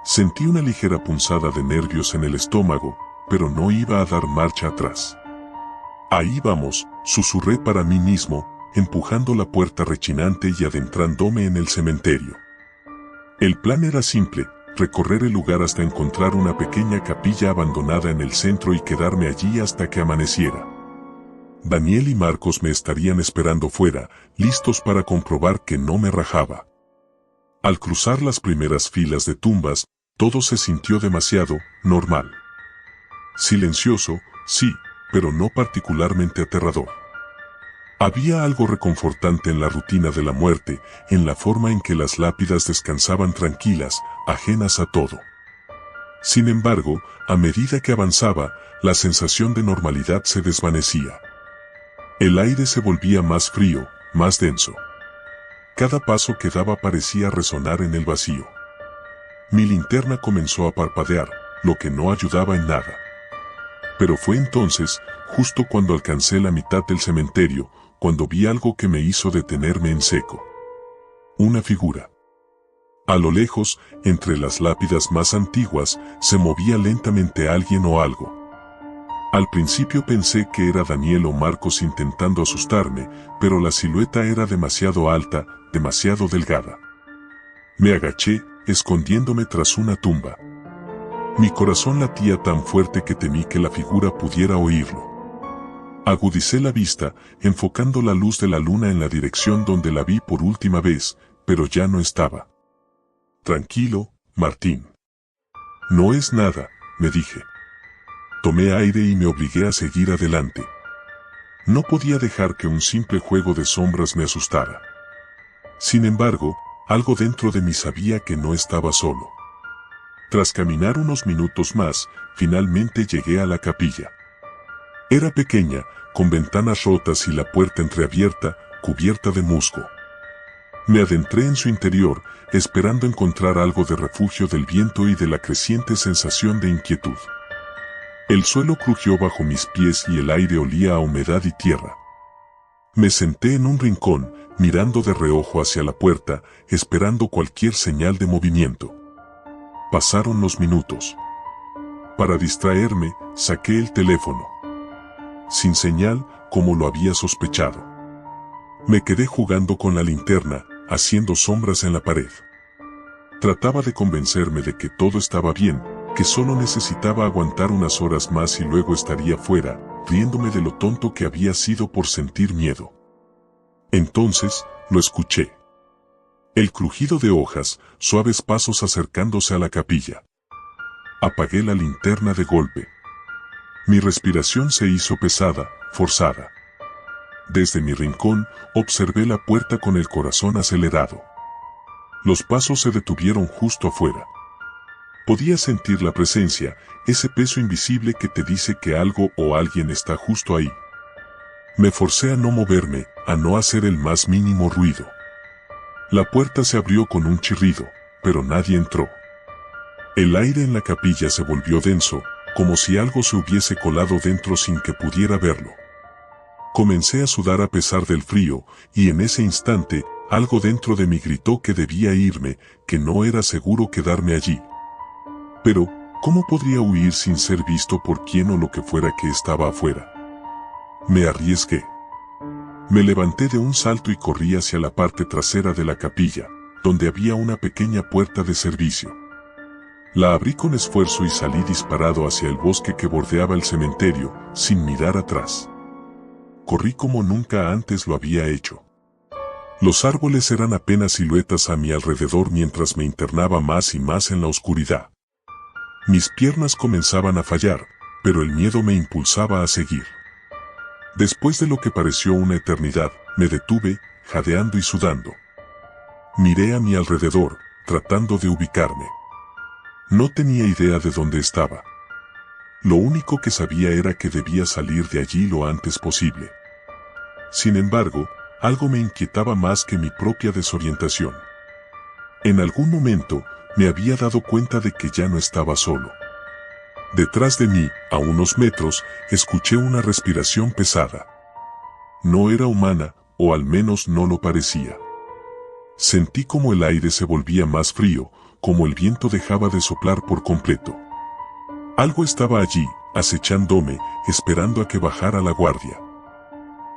Sentí una ligera punzada de nervios en el estómago, pero no iba a dar marcha atrás. Ahí vamos, susurré para mí mismo, empujando la puerta rechinante y adentrándome en el cementerio. El plan era simple: recorrer el lugar hasta encontrar una pequeña capilla abandonada en el centro y quedarme allí hasta que amaneciera. Daniel y Marcos me estarían esperando fuera, listos para comprobar que no me rajaba. Al cruzar las primeras filas de tumbas, todo se sintió demasiado normal. Silencioso, sí, pero no particularmente aterrador. Había algo reconfortante en la rutina de la muerte, en la forma en que las lápidas descansaban tranquilas, ajenas a todo. Sin embargo, a medida que avanzaba, la sensación de normalidad se desvanecía. El aire se volvía más frío, más denso. Cada paso que daba parecía resonar en el vacío. Mi linterna comenzó a parpadear, lo que no ayudaba en nada. Pero fue entonces, justo cuando alcancé la mitad del cementerio, cuando vi algo que me hizo detenerme en seco. Una figura. A lo lejos, entre las lápidas más antiguas, se movía lentamente alguien o algo. Al principio pensé que era Daniel o Marcos intentando asustarme, pero la silueta era demasiado alta, demasiado delgada. Me agaché, escondiéndome tras una tumba. Mi corazón latía tan fuerte que temí que la figura pudiera oírlo. Agudicé la vista, enfocando la luz de la luna en la dirección donde la vi por última vez, pero ya no estaba. Tranquilo, Martín. No es nada, me dije. Tomé aire y me obligué a seguir adelante. No podía dejar que un simple juego de sombras me asustara. Sin embargo, algo dentro de mí sabía que no estaba solo. Tras caminar unos minutos más, finalmente llegué a la capilla. Era pequeña, con ventanas rotas y la puerta entreabierta, cubierta de musgo. Me adentré en su interior, esperando encontrar algo de refugio del viento y de la creciente sensación de inquietud. El suelo crujió bajo mis pies y el aire olía a humedad y tierra. Me senté en un rincón, mirando de reojo hacia la puerta, esperando cualquier señal de movimiento. Pasaron los minutos. Para distraerme, saqué el teléfono. Sin señal, como lo había sospechado. Me quedé jugando con la linterna, haciendo sombras en la pared. Trataba de convencerme de que todo estaba bien, que solo necesitaba aguantar unas horas más y luego estaría fuera, riéndome de lo tonto que había sido por sentir miedo. Entonces, lo escuché. El crujido de hojas, suaves pasos acercándose a la capilla. Apagué la linterna de golpe. Mi respiración se hizo pesada, forzada. Desde mi rincón, observé la puerta con el corazón acelerado. Los pasos se detuvieron justo afuera. Podía sentir la presencia, ese peso invisible que te dice que algo o alguien está justo ahí. Me forcé a no moverme, a no hacer el más mínimo ruido. La puerta se abrió con un chirrido, pero nadie entró. El aire en la capilla se volvió denso, como si algo se hubiese colado dentro sin que pudiera verlo. Comencé a sudar a pesar del frío, y en ese instante, algo dentro de mí gritó que debía irme, que no era seguro quedarme allí. Pero, ¿cómo podría huir sin ser visto por quien o lo que fuera que estaba afuera? Me arriesgué. Me levanté de un salto y corrí hacia la parte trasera de la capilla, donde había una pequeña puerta de servicio. La abrí con esfuerzo y salí disparado hacia el bosque que bordeaba el cementerio, sin mirar atrás. Corrí como nunca antes lo había hecho. Los árboles eran apenas siluetas a mi alrededor mientras me internaba más y más en la oscuridad. Mis piernas comenzaban a fallar, pero el miedo me impulsaba a seguir. Después de lo que pareció una eternidad, me detuve, jadeando y sudando. Miré a mi alrededor, tratando de ubicarme. No tenía idea de dónde estaba. Lo único que sabía era que debía salir de allí lo antes posible. Sin embargo, algo me inquietaba más que mi propia desorientación. En algún momento, me había dado cuenta de que ya no estaba solo. Detrás de mí, a unos metros, escuché una respiración pesada. No era humana, o al menos no lo parecía. Sentí como el aire se volvía más frío, como el viento dejaba de soplar por completo. Algo estaba allí, acechándome, esperando a que bajara la guardia.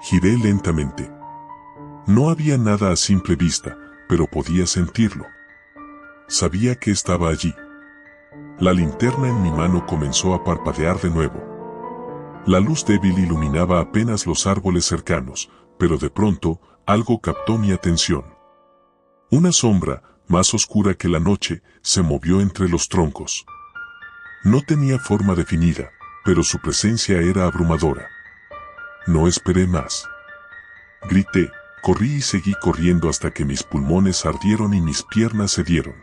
Giré lentamente. No había nada a simple vista, pero podía sentirlo. Sabía que estaba allí. La linterna en mi mano comenzó a parpadear de nuevo. La luz débil iluminaba apenas los árboles cercanos, pero de pronto, algo captó mi atención. Una sombra, más oscura que la noche, se movió entre los troncos. No tenía forma definida, pero su presencia era abrumadora. No esperé más. Grité, corrí y seguí corriendo hasta que mis pulmones ardieron y mis piernas cedieron.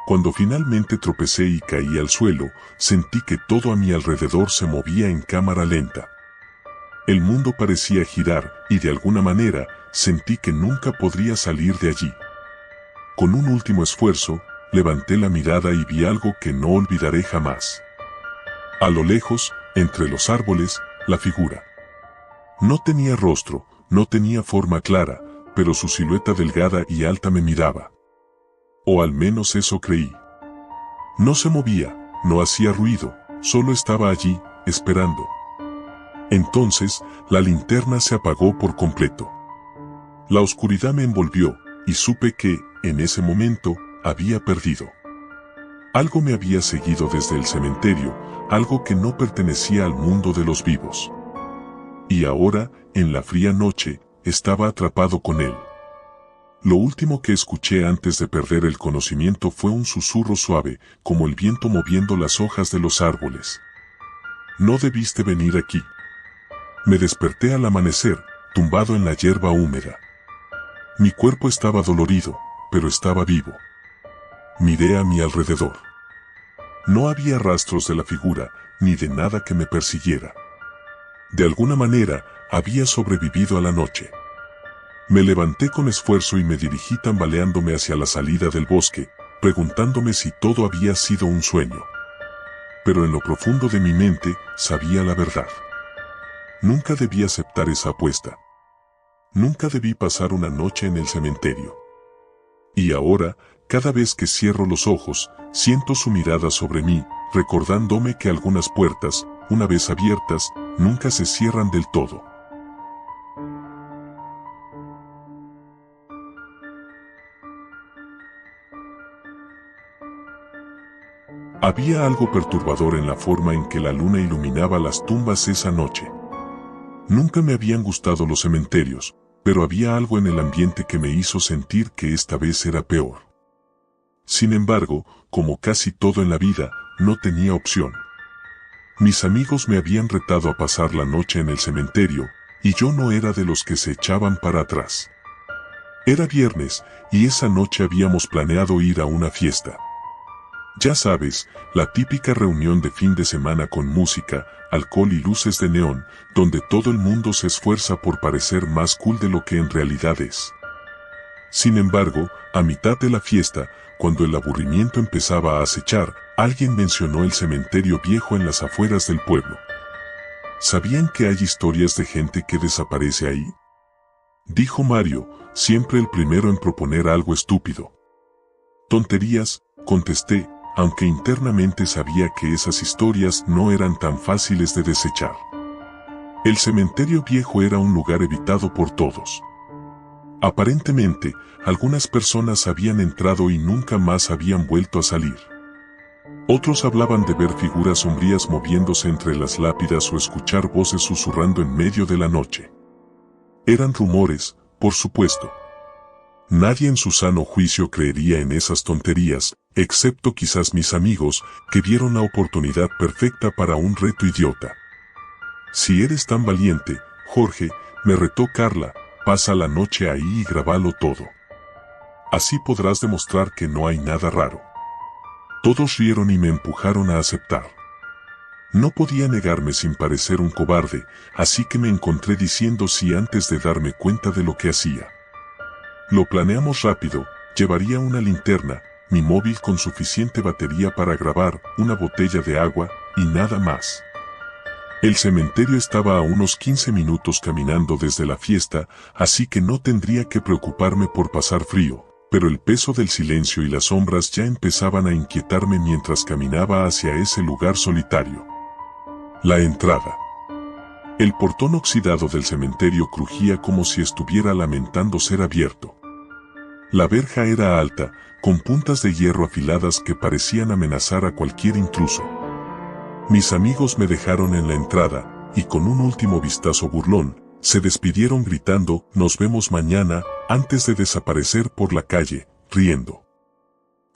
Cuando finalmente tropecé y caí al suelo, sentí que todo a mi alrededor se movía en cámara lenta. El mundo parecía girar, y de alguna manera, sentí que nunca podría salir de allí. Con un último esfuerzo, levanté la mirada y vi algo que no olvidaré jamás. A lo lejos, entre los árboles, la figura. No tenía rostro, no tenía forma clara, pero su silueta delgada y alta me miraba. O al menos eso creí. No se movía, no hacía ruido, solo estaba allí, esperando. Entonces, la linterna se apagó por completo. La oscuridad me envolvió, y supe que, en ese momento, había perdido. Algo me había seguido desde el cementerio, algo que no pertenecía al mundo de los vivos. Y ahora, en la fría noche, estaba atrapado con él. Lo último que escuché antes de perder el conocimiento fue un susurro suave, como el viento moviendo las hojas de los árboles. No debiste venir aquí. Me desperté al amanecer, tumbado en la hierba húmeda. Mi cuerpo estaba dolorido, pero estaba vivo. Miré a mi alrededor. No había rastros de la figura, ni de nada que me persiguiera. De alguna manera, había sobrevivido a la noche. Me levanté con esfuerzo y me dirigí tambaleándome hacia la salida del bosque, preguntándome si todo había sido un sueño. Pero en lo profundo de mi mente, sabía la verdad. Nunca debí aceptar esa apuesta. Nunca debí pasar una noche en el cementerio. Y ahora, cada vez que cierro los ojos, siento su mirada sobre mí, recordándome que algunas puertas, una vez abiertas, nunca se cierran del todo. Había algo perturbador en la forma en que la luna iluminaba las tumbas esa noche. Nunca me habían gustado los cementerios, pero había algo en el ambiente que me hizo sentir que esta vez era peor. Sin embargo, como casi todo en la vida, no tenía opción. Mis amigos me habían retado a pasar la noche en el cementerio, y yo no era de los que se echaban para atrás. Era viernes, y esa noche habíamos planeado ir a una fiesta. Ya sabes, la típica reunión de fin de semana con música, alcohol y luces de neón, donde todo el mundo se esfuerza por parecer más cool de lo que en realidad es. Sin embargo, a mitad de la fiesta, cuando el aburrimiento empezaba a acechar, alguien mencionó el cementerio viejo en las afueras del pueblo. ¿Sabían que hay historias de gente que desaparece ahí? Dijo Mario, siempre el primero en proponer algo estúpido. Tonterías, contesté, aunque internamente sabía que esas historias no eran tan fáciles de desechar. El cementerio viejo era un lugar evitado por todos. Aparentemente, algunas personas habían entrado y nunca más habían vuelto a salir. Otros hablaban de ver figuras sombrías moviéndose entre las lápidas o escuchar voces susurrando en medio de la noche. Eran rumores, por supuesto. Nadie en su sano juicio creería en esas tonterías, excepto quizás mis amigos, que vieron la oportunidad perfecta para un reto idiota. Si eres tan valiente, Jorge, me retó Carla, pasa la noche ahí y grabalo todo. Así podrás demostrar que no hay nada raro. Todos rieron y me empujaron a aceptar. No podía negarme sin parecer un cobarde, así que me encontré diciendo sí antes de darme cuenta de lo que hacía. Lo planeamos rápido, llevaría una linterna, mi móvil con suficiente batería para grabar, una botella de agua, y nada más. El cementerio estaba a unos 15 minutos caminando desde la fiesta, así que no tendría que preocuparme por pasar frío, pero el peso del silencio y las sombras ya empezaban a inquietarme mientras caminaba hacia ese lugar solitario. La entrada. El portón oxidado del cementerio crujía como si estuviera lamentando ser abierto. La verja era alta, con puntas de hierro afiladas que parecían amenazar a cualquier intruso. Mis amigos me dejaron en la entrada, y con un último vistazo burlón, se despidieron gritando, "Nos vemos mañana", antes de desaparecer por la calle, riendo.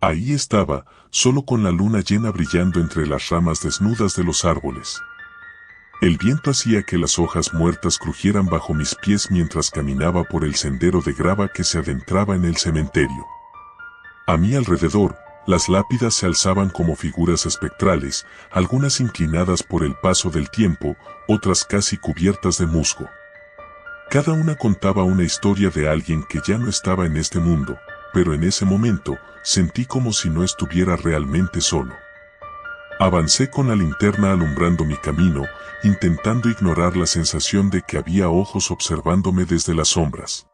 Ahí estaba, solo con la luna llena brillando entre las ramas desnudas de los árboles. El viento hacía que las hojas muertas crujieran bajo mis pies mientras caminaba por el sendero de grava que se adentraba en el cementerio. A mi alrededor, las lápidas se alzaban como figuras espectrales, algunas inclinadas por el paso del tiempo, otras casi cubiertas de musgo. Cada una contaba una historia de alguien que ya no estaba en este mundo, pero en ese momento, sentí como si no estuviera realmente solo. Avancé con la linterna alumbrando mi camino, intentando ignorar la sensación de que había ojos observándome desde las sombras.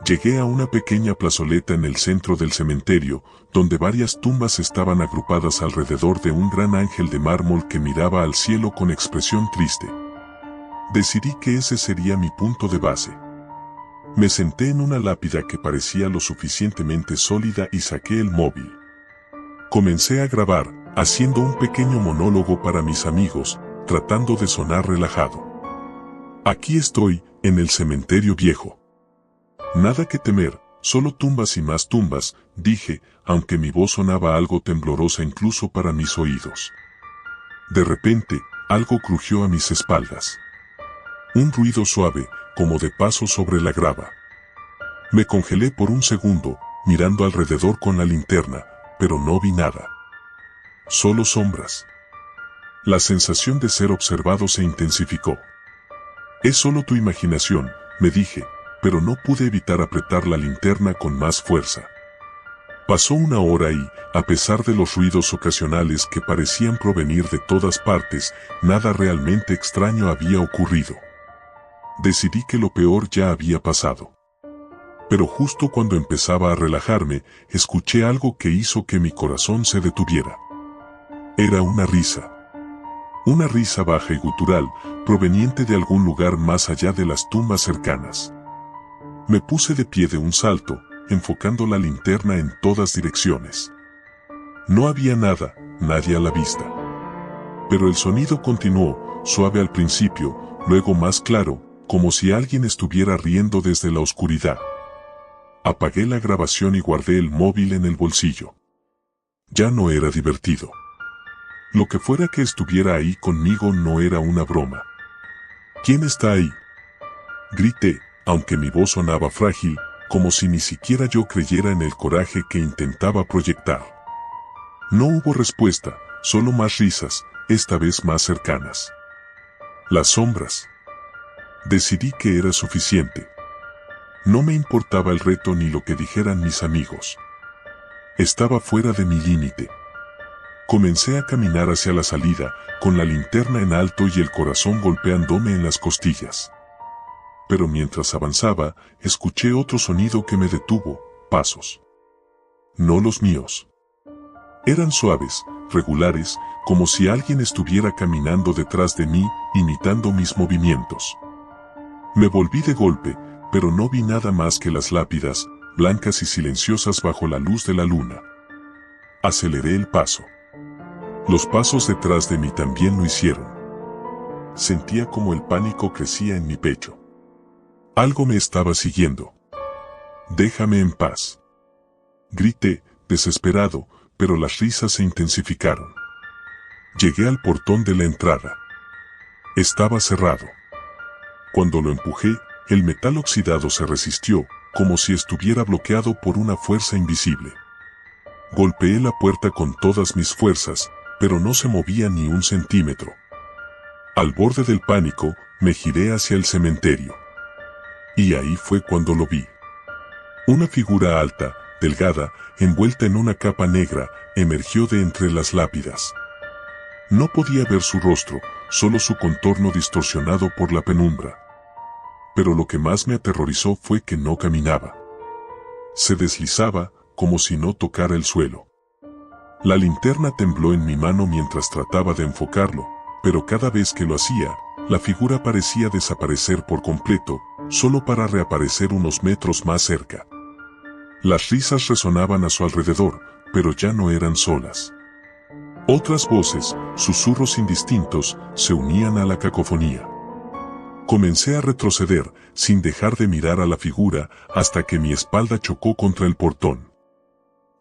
Llegué a una pequeña plazoleta en el centro del cementerio, donde varias tumbas estaban agrupadas alrededor de un gran ángel de mármol que miraba al cielo con expresión triste. Decidí que ese sería mi punto de base. Me senté en una lápida que parecía lo suficientemente sólida y saqué el móvil. Comencé a grabar, haciendo un pequeño monólogo para mis amigos, tratando de sonar relajado. Aquí estoy, en el cementerio viejo. Nada que temer, solo tumbas y más tumbas, dije, aunque mi voz sonaba algo temblorosa incluso para mis oídos. De repente, algo crujió a mis espaldas. Un ruido suave, como de pasos sobre la grava. Me congelé por un segundo, mirando alrededor con la linterna, pero no vi nada. Solo sombras. La sensación de ser observado se intensificó. Es solo tu imaginación, me dije, pero no pude evitar apretar la linterna con más fuerza. Pasó una hora y, a pesar de los ruidos ocasionales que parecían provenir de todas partes, nada realmente extraño había ocurrido. Decidí que lo peor ya había pasado. Pero justo cuando empezaba a relajarme, escuché algo que hizo que mi corazón se detuviera. Era una risa. Una risa baja y gutural, proveniente de algún lugar más allá de las tumbas cercanas. Me puse de pie de un salto, enfocando la linterna en todas direcciones. No había nada, nadie a la vista. Pero el sonido continuó, suave al principio, luego más claro, como si alguien estuviera riendo desde la oscuridad. Apagué la grabación y guardé el móvil en el bolsillo. Ya no era divertido. Lo que fuera que estuviera ahí conmigo no era una broma. ¿Quién está ahí?, grité, aunque mi voz sonaba frágil, como si ni siquiera yo creyera en el coraje que intentaba proyectar. No hubo respuesta, solo más risas, esta vez más cercanas. Las sombras. Decidí que era suficiente. No me importaba el reto ni lo que dijeran mis amigos. Estaba fuera de mi límite. Comencé a caminar hacia la salida, con la linterna en alto y el corazón golpeándome en las costillas. Pero mientras avanzaba, escuché otro sonido que me detuvo, pasos. No los míos. Eran suaves, regulares, como si alguien estuviera caminando detrás de mí, imitando mis movimientos. Me volví de golpe, pero no vi nada más que las lápidas, blancas y silenciosas bajo la luz de la luna. Aceleré el paso. Los pasos detrás de mí también lo hicieron. Sentía como el pánico crecía en mi pecho. Algo me estaba siguiendo. «Déjame en paz», grité, desesperado, pero las risas se intensificaron. Llegué al portón de la entrada. Estaba cerrado. Cuando lo empujé, el metal oxidado se resistió, como si estuviera bloqueado por una fuerza invisible. Golpeé la puerta con todas mis fuerzas, pero no se movía ni un centímetro. Al borde del pánico, me giré hacia el cementerio. Y ahí fue cuando lo vi. Una figura alta, delgada, envuelta en una capa negra, emergió de entre las lápidas. No podía ver su rostro, solo su contorno distorsionado por la penumbra. Pero lo que más me aterrorizó fue que no caminaba. Se deslizaba, como si no tocara el suelo. La linterna tembló en mi mano mientras trataba de enfocarlo, pero cada vez que lo hacía, la figura parecía desaparecer por completo, solo para reaparecer unos metros más cerca. Las risas resonaban a su alrededor, pero ya no eran solas. Otras voces, susurros indistintos, se unían a la cacofonía. Comencé a retroceder, sin dejar de mirar a la figura, hasta que mi espalda chocó contra el portón.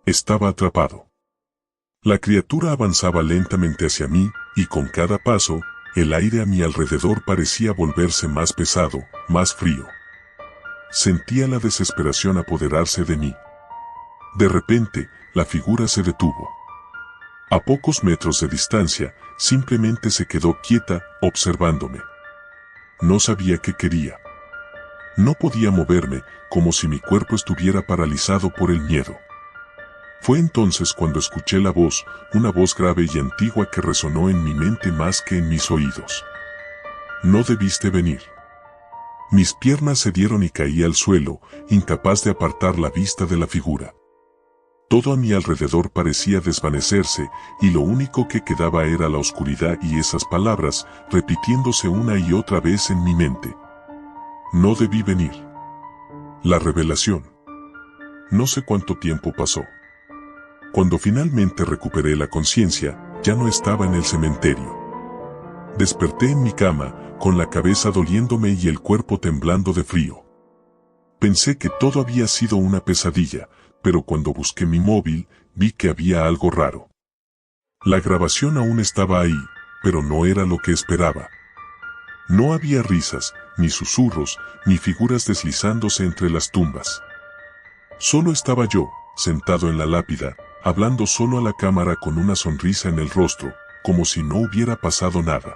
Estaba atrapado. La criatura avanzaba lentamente hacia mí, y con cada paso, el aire a mi alrededor parecía volverse más pesado, más frío. Sentía la desesperación apoderarse de mí. De repente, la figura se detuvo. A pocos metros de distancia, simplemente se quedó quieta, observándome. No sabía qué quería. No podía moverme, como si mi cuerpo estuviera paralizado por el miedo. Fue entonces cuando escuché la voz, una voz grave y antigua que resonó en mi mente más que en mis oídos. No debiste venir. Mis piernas cedieron y caí al suelo, incapaz de apartar la vista de la figura. Todo a mi alrededor parecía desvanecerse, y lo único que quedaba era la oscuridad y esas palabras, repitiéndose una y otra vez en mi mente. No debí venir. La revelación. No sé cuánto tiempo pasó. Cuando finalmente recuperé la conciencia, ya no estaba en el cementerio. Desperté en mi cama, con la cabeza doliéndome y el cuerpo temblando de frío. Pensé que todo había sido una pesadilla, pero cuando busqué mi móvil, vi que había algo raro. La grabación aún estaba ahí, pero no era lo que esperaba. No había risas, ni susurros, ni figuras deslizándose entre las tumbas. Solo estaba yo, sentado en la lápida, hablando solo a la cámara con una sonrisa en el rostro, como si no hubiera pasado nada.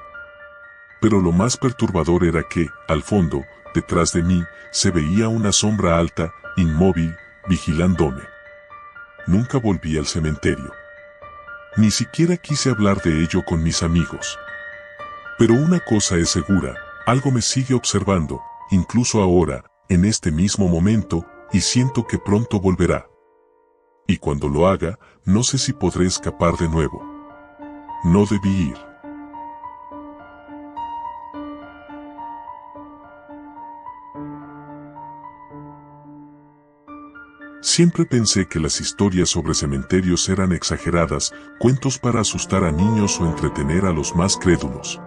Pero lo más perturbador era que, al fondo, detrás de mí, se veía una sombra alta, inmóvil, vigilándome. Nunca volví al cementerio. Ni siquiera quise hablar de ello con mis amigos. Pero una cosa es segura, algo me sigue observando, incluso ahora, en este mismo momento, y siento que pronto volverá. Y cuando lo haga, no sé si podré escapar de nuevo. No debí ir. Siempre pensé que las historias sobre cementerios eran exageradas, cuentos para asustar a niños o entretener a los más crédulos.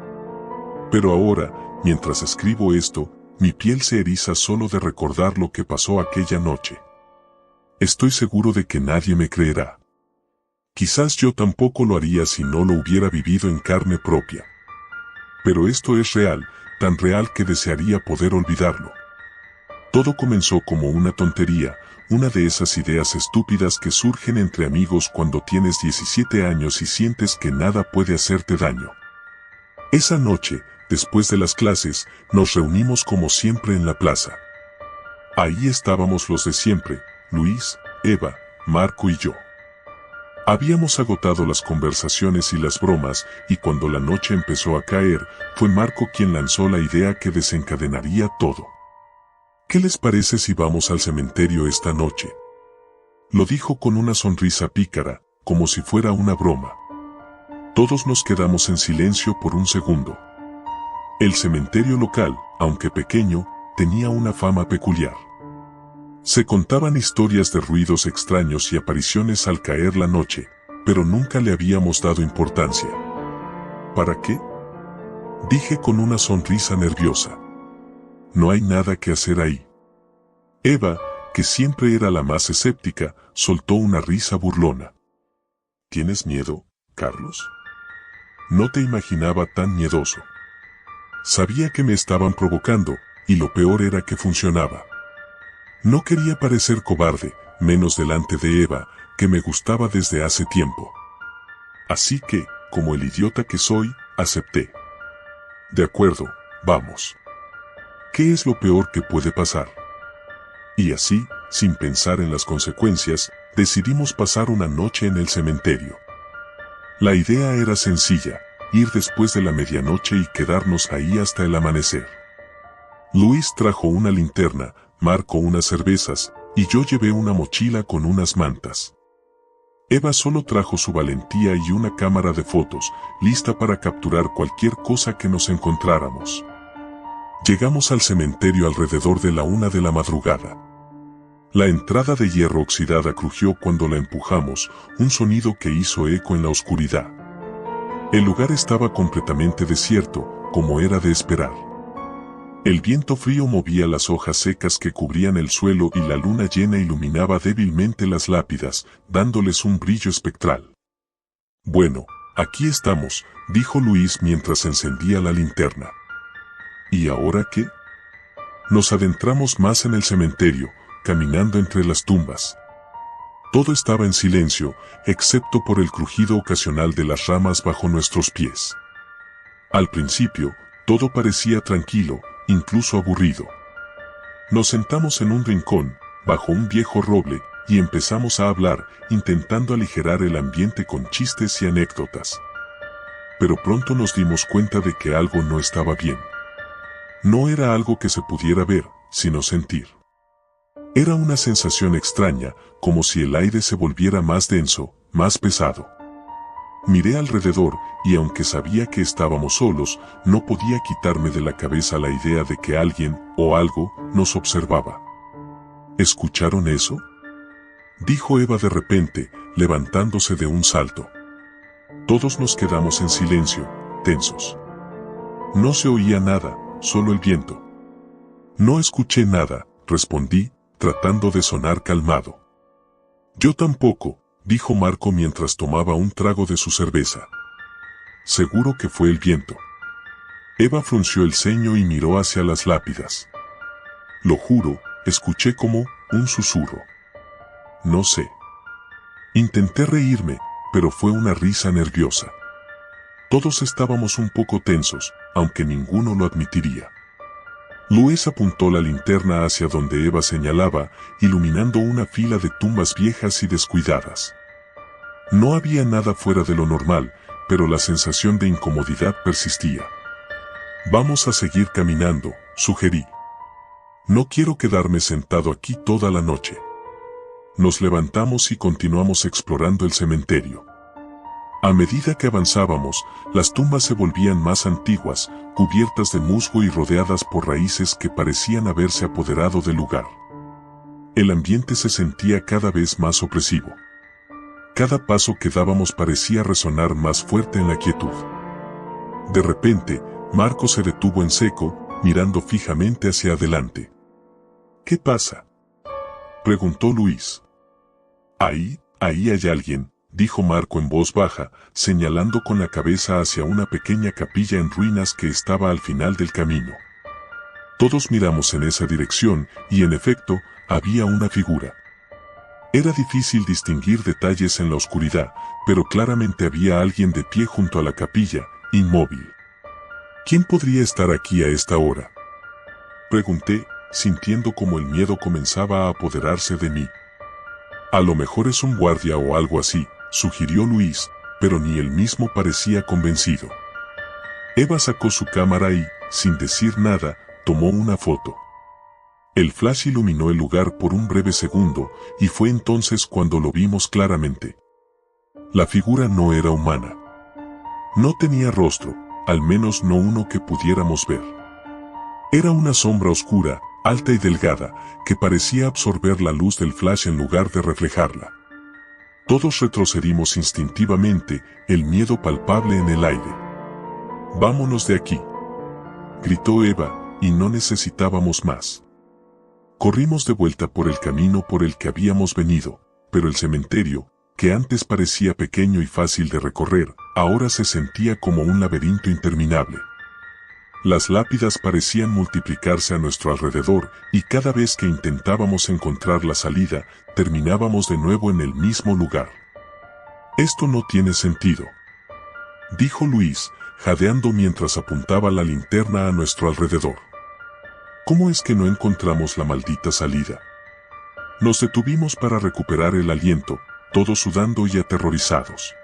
Pero ahora, mientras escribo esto, mi piel se eriza solo de recordar lo que pasó aquella noche. Estoy seguro de que nadie me creerá. Quizás yo tampoco lo haría si no lo hubiera vivido en carne propia. Pero esto es real, tan real que desearía poder olvidarlo. Todo comenzó como una tontería, una de esas ideas estúpidas que surgen entre amigos cuando tienes 17 años y sientes que nada puede hacerte daño. Esa noche, después de las clases, nos reunimos como siempre en la plaza. Ahí estábamos los de siempre, Luis, Eva, Marco y yo. Habíamos agotado las conversaciones y las bromas, y cuando la noche empezó a caer, fue Marco quien lanzó la idea que desencadenaría todo. ¿Qué les parece si vamos al cementerio esta noche? Lo dijo con una sonrisa pícara, como si fuera una broma. Todos nos quedamos en silencio por un segundo. El cementerio local, aunque pequeño, tenía una fama peculiar. Se contaban historias de ruidos extraños y apariciones al caer la noche, pero nunca le habíamos dado importancia. ¿Para qué? Dije con una sonrisa nerviosa. No hay nada que hacer ahí. Eva, que siempre era la más escéptica, soltó una risa burlona. ¿Tienes miedo, Carlos? No te imaginaba tan miedoso. Sabía que me estaban provocando, y lo peor era que funcionaba. No quería parecer cobarde, menos delante de Eva, que me gustaba desde hace tiempo. Así que, como el idiota que soy, acepté. De acuerdo, vamos. ¿Qué es lo peor que puede pasar? Y así, sin pensar en las consecuencias, decidimos pasar una noche en el cementerio. La idea era sencilla, ir después de la medianoche y quedarnos ahí hasta el amanecer. Luis trajo una linterna, Marco unas cervezas, y yo llevé una mochila con unas mantas. Eva solo trajo su valentía y una cámara de fotos, lista para capturar cualquier cosa que nos encontráramos. Llegamos al cementerio alrededor de la 1 de la madrugada. La entrada de hierro oxidada crujió cuando la empujamos, un sonido que hizo eco en la oscuridad. El lugar estaba completamente desierto, como era de esperar. El viento frío movía las hojas secas que cubrían el suelo y la luna llena iluminaba débilmente las lápidas, dándoles un brillo espectral. Bueno, aquí estamos, dijo Luis mientras encendía la linterna. ¿Y ahora qué? Nos adentramos más en el cementerio, caminando entre las tumbas. Todo estaba en silencio, excepto por el crujido ocasional de las ramas bajo nuestros pies. Al principio, todo parecía tranquilo, incluso aburrido. Nos sentamos en un rincón, bajo un viejo roble, y empezamos a hablar, intentando aligerar el ambiente con chistes y anécdotas. Pero pronto nos dimos cuenta de que algo no estaba bien. No era algo que se pudiera ver, sino sentir. Era una sensación extraña, como si el aire se volviera más denso, más pesado. Miré alrededor, y aunque sabía que estábamos solos, no podía quitarme de la cabeza la idea de que alguien, o algo, nos observaba. ¿Escucharon eso?, dijo Eva de repente, levantándose de un salto. Todos nos quedamos en silencio, tensos. No se oía nada, solo el viento. No escuché nada, respondí, tratando de sonar calmado. Yo tampoco, dijo Marco mientras tomaba un trago de su cerveza. Seguro que fue el viento. Eva frunció el ceño y miró hacia las lápidas. Lo juro, escuché como un susurro. No sé. Intenté reírme, pero fue una risa nerviosa. Todos estábamos un poco tensos, aunque ninguno lo admitiría. Luis apuntó la linterna hacia donde Eva señalaba, iluminando una fila de tumbas viejas y descuidadas. No había nada fuera de lo normal, pero la sensación de incomodidad persistía. Vamos a seguir caminando, sugerí. No quiero quedarme sentado aquí toda la noche. Nos levantamos y continuamos explorando el cementerio. A medida que avanzábamos, las tumbas se volvían más antiguas, cubiertas de musgo y rodeadas por raíces que parecían haberse apoderado del lugar. El ambiente se sentía cada vez más opresivo. Cada paso que dábamos parecía resonar más fuerte en la quietud. De repente, Marco se detuvo en seco, mirando fijamente hacia adelante. ¿Qué pasa?, preguntó Luis. Ahí hay alguien, dijo Marco en voz baja, señalando con la cabeza hacia una pequeña capilla en ruinas que estaba al final del camino. Todos miramos en esa dirección, y en efecto, había una figura. Era difícil distinguir detalles en la oscuridad, pero claramente había alguien de pie junto a la capilla, inmóvil. ¿Quién podría estar aquí a esta hora?, pregunté, sintiendo como el miedo comenzaba a apoderarse de mí. A lo mejor es un guardia o algo así, sugirió Luis, pero ni él mismo parecía convencido. Eva sacó su cámara y, sin decir nada, tomó una foto. El flash iluminó el lugar por un breve segundo, y fue entonces cuando lo vimos claramente. La figura no era humana. No tenía rostro, al menos no uno que pudiéramos ver. Era una sombra oscura, alta y delgada, que parecía absorber la luz del flash en lugar de reflejarla. Todos retrocedimos instintivamente, el miedo palpable en el aire. «Vámonos de aquí», gritó Eva, y no necesitábamos más. Corrimos de vuelta por el camino por el que habíamos venido, pero el cementerio, que antes parecía pequeño y fácil de recorrer, ahora se sentía como un laberinto interminable. Las lápidas parecían multiplicarse a nuestro alrededor, y cada vez que intentábamos encontrar la salida, terminábamos de nuevo en el mismo lugar. Esto no tiene sentido. dijo Luis, jadeando mientras apuntaba la linterna a nuestro alrededor. ¿Cómo es que no encontramos la maldita salida? Nos detuvimos para recuperar el aliento, todos sudando y aterrorizados.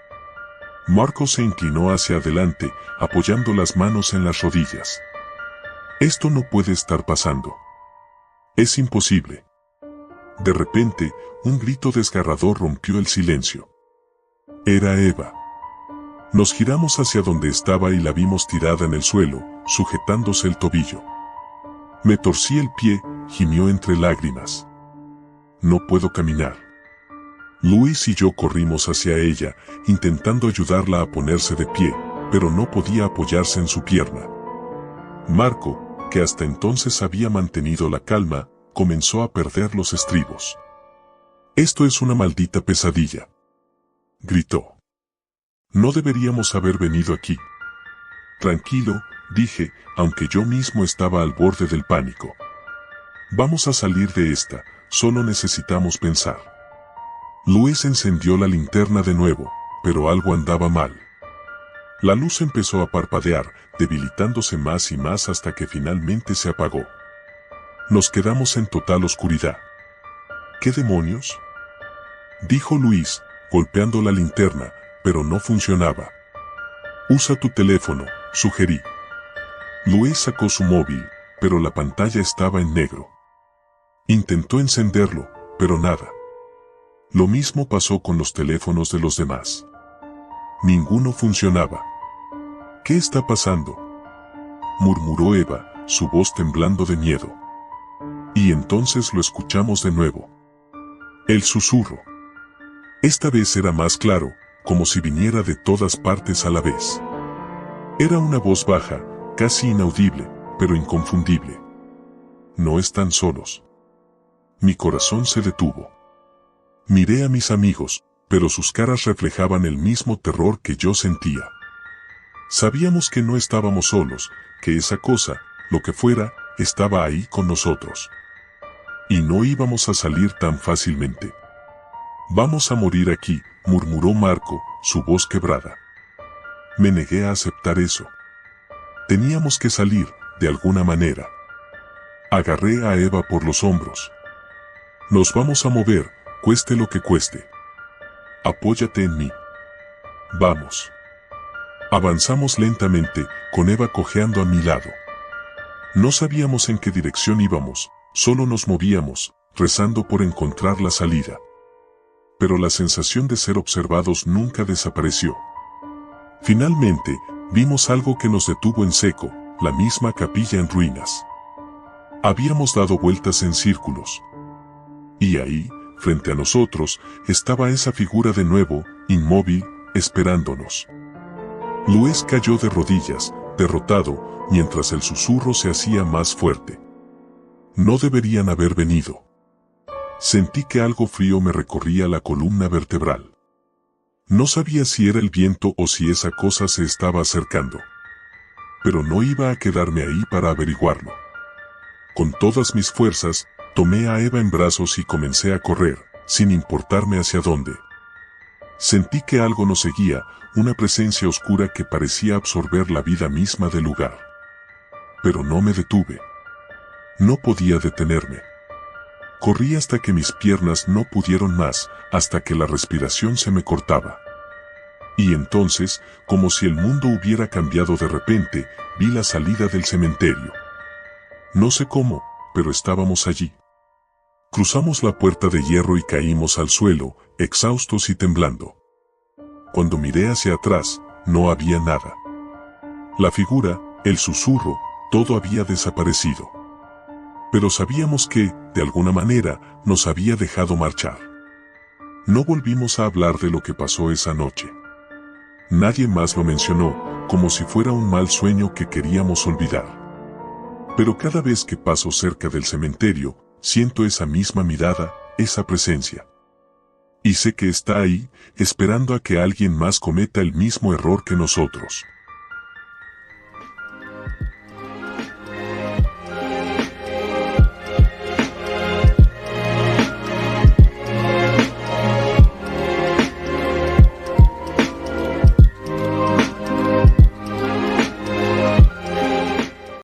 Marco se inclinó hacia adelante, apoyando las manos en las rodillas. Esto no puede estar pasando. Es imposible. De repente, un grito desgarrador rompió el silencio. Era Eva. Nos giramos hacia donde estaba y la vimos tirada en el suelo, sujetándose el tobillo. Me torcí el pie, gimió entre lágrimas. No puedo caminar. Luis y yo corrimos hacia ella, intentando ayudarla a ponerse de pie, pero no podía apoyarse en su pierna. Marco, que hasta entonces había mantenido la calma, comenzó a perder los estribos. «Esto es una maldita pesadilla», gritó. «No deberíamos haber venido aquí». «Tranquilo», dije, aunque yo mismo estaba al borde del pánico. «Vamos a salir de esta, solo necesitamos pensar». Luis encendió la linterna de nuevo, pero algo andaba mal. La luz empezó a parpadear, debilitándose más y más hasta que finalmente se apagó. Nos quedamos en total oscuridad. ¿Qué demonios?, dijo Luis, golpeando la linterna, pero no funcionaba. «Usa tu teléfono», sugerí. Luis sacó su móvil, pero la pantalla estaba en negro. Intentó encenderlo, pero nada. Lo mismo pasó con los teléfonos de los demás. Ninguno funcionaba. «¿Qué está pasando?», murmuró Eva, su voz temblando de miedo. Y entonces lo escuchamos de nuevo. El susurro. Esta vez era más claro, como si viniera de todas partes a la vez. Era una voz baja, casi inaudible, pero inconfundible. «No están solos». Mi corazón se detuvo. Miré a mis amigos, pero sus caras reflejaban el mismo terror que yo sentía. Sabíamos que no estábamos solos, que esa cosa, lo que fuera, estaba ahí con nosotros. Y no íbamos a salir tan fácilmente. «Vamos a morir aquí», murmuró Marco, su voz quebrada. Me negué a aceptar eso. Teníamos que salir, de alguna manera. Agarré a Eva por los hombros. «Nos vamos a mover, cueste lo que cueste. Apóyate en mí. Vamos». Avanzamos lentamente, con Eva cojeando a mi lado. No sabíamos en qué dirección íbamos, solo nos movíamos, rezando por encontrar la salida. Pero la sensación de ser observados nunca desapareció. Finalmente, vimos algo que nos detuvo en seco, la misma capilla en ruinas. Habíamos dado vueltas en círculos. Y ahí, frente a nosotros, estaba esa figura de nuevo, inmóvil, esperándonos. Luis cayó de rodillas, derrotado, mientras el susurro se hacía más fuerte. No deberían haber venido. Sentí que algo frío me recorría la columna vertebral. No sabía si era el viento o si esa cosa se estaba acercando. Pero no iba a quedarme ahí para averiguarlo. Con todas mis fuerzas, tomé a Eva en brazos y comencé a correr, sin importarme hacia dónde. Sentí que algo nos seguía, una presencia oscura que parecía absorber la vida misma del lugar. Pero no me detuve. No podía detenerme. Corrí hasta que mis piernas no pudieron más, hasta que la respiración se me cortaba. Y entonces, como si el mundo hubiera cambiado de repente, vi la salida del cementerio. No sé cómo, pero estábamos allí. Cruzamos la puerta de hierro y caímos al suelo, exhaustos y temblando. Cuando miré hacia atrás, no había nada. La figura, el susurro, todo había desaparecido. Pero sabíamos que, de alguna manera, nos había dejado marchar. No volvimos a hablar de lo que pasó esa noche. Nadie más lo mencionó, como si fuera un mal sueño que queríamos olvidar. Pero cada vez que paso cerca del cementerio, siento esa misma mirada, esa presencia. Y sé que está ahí, esperando a que alguien más cometa el mismo error que nosotros.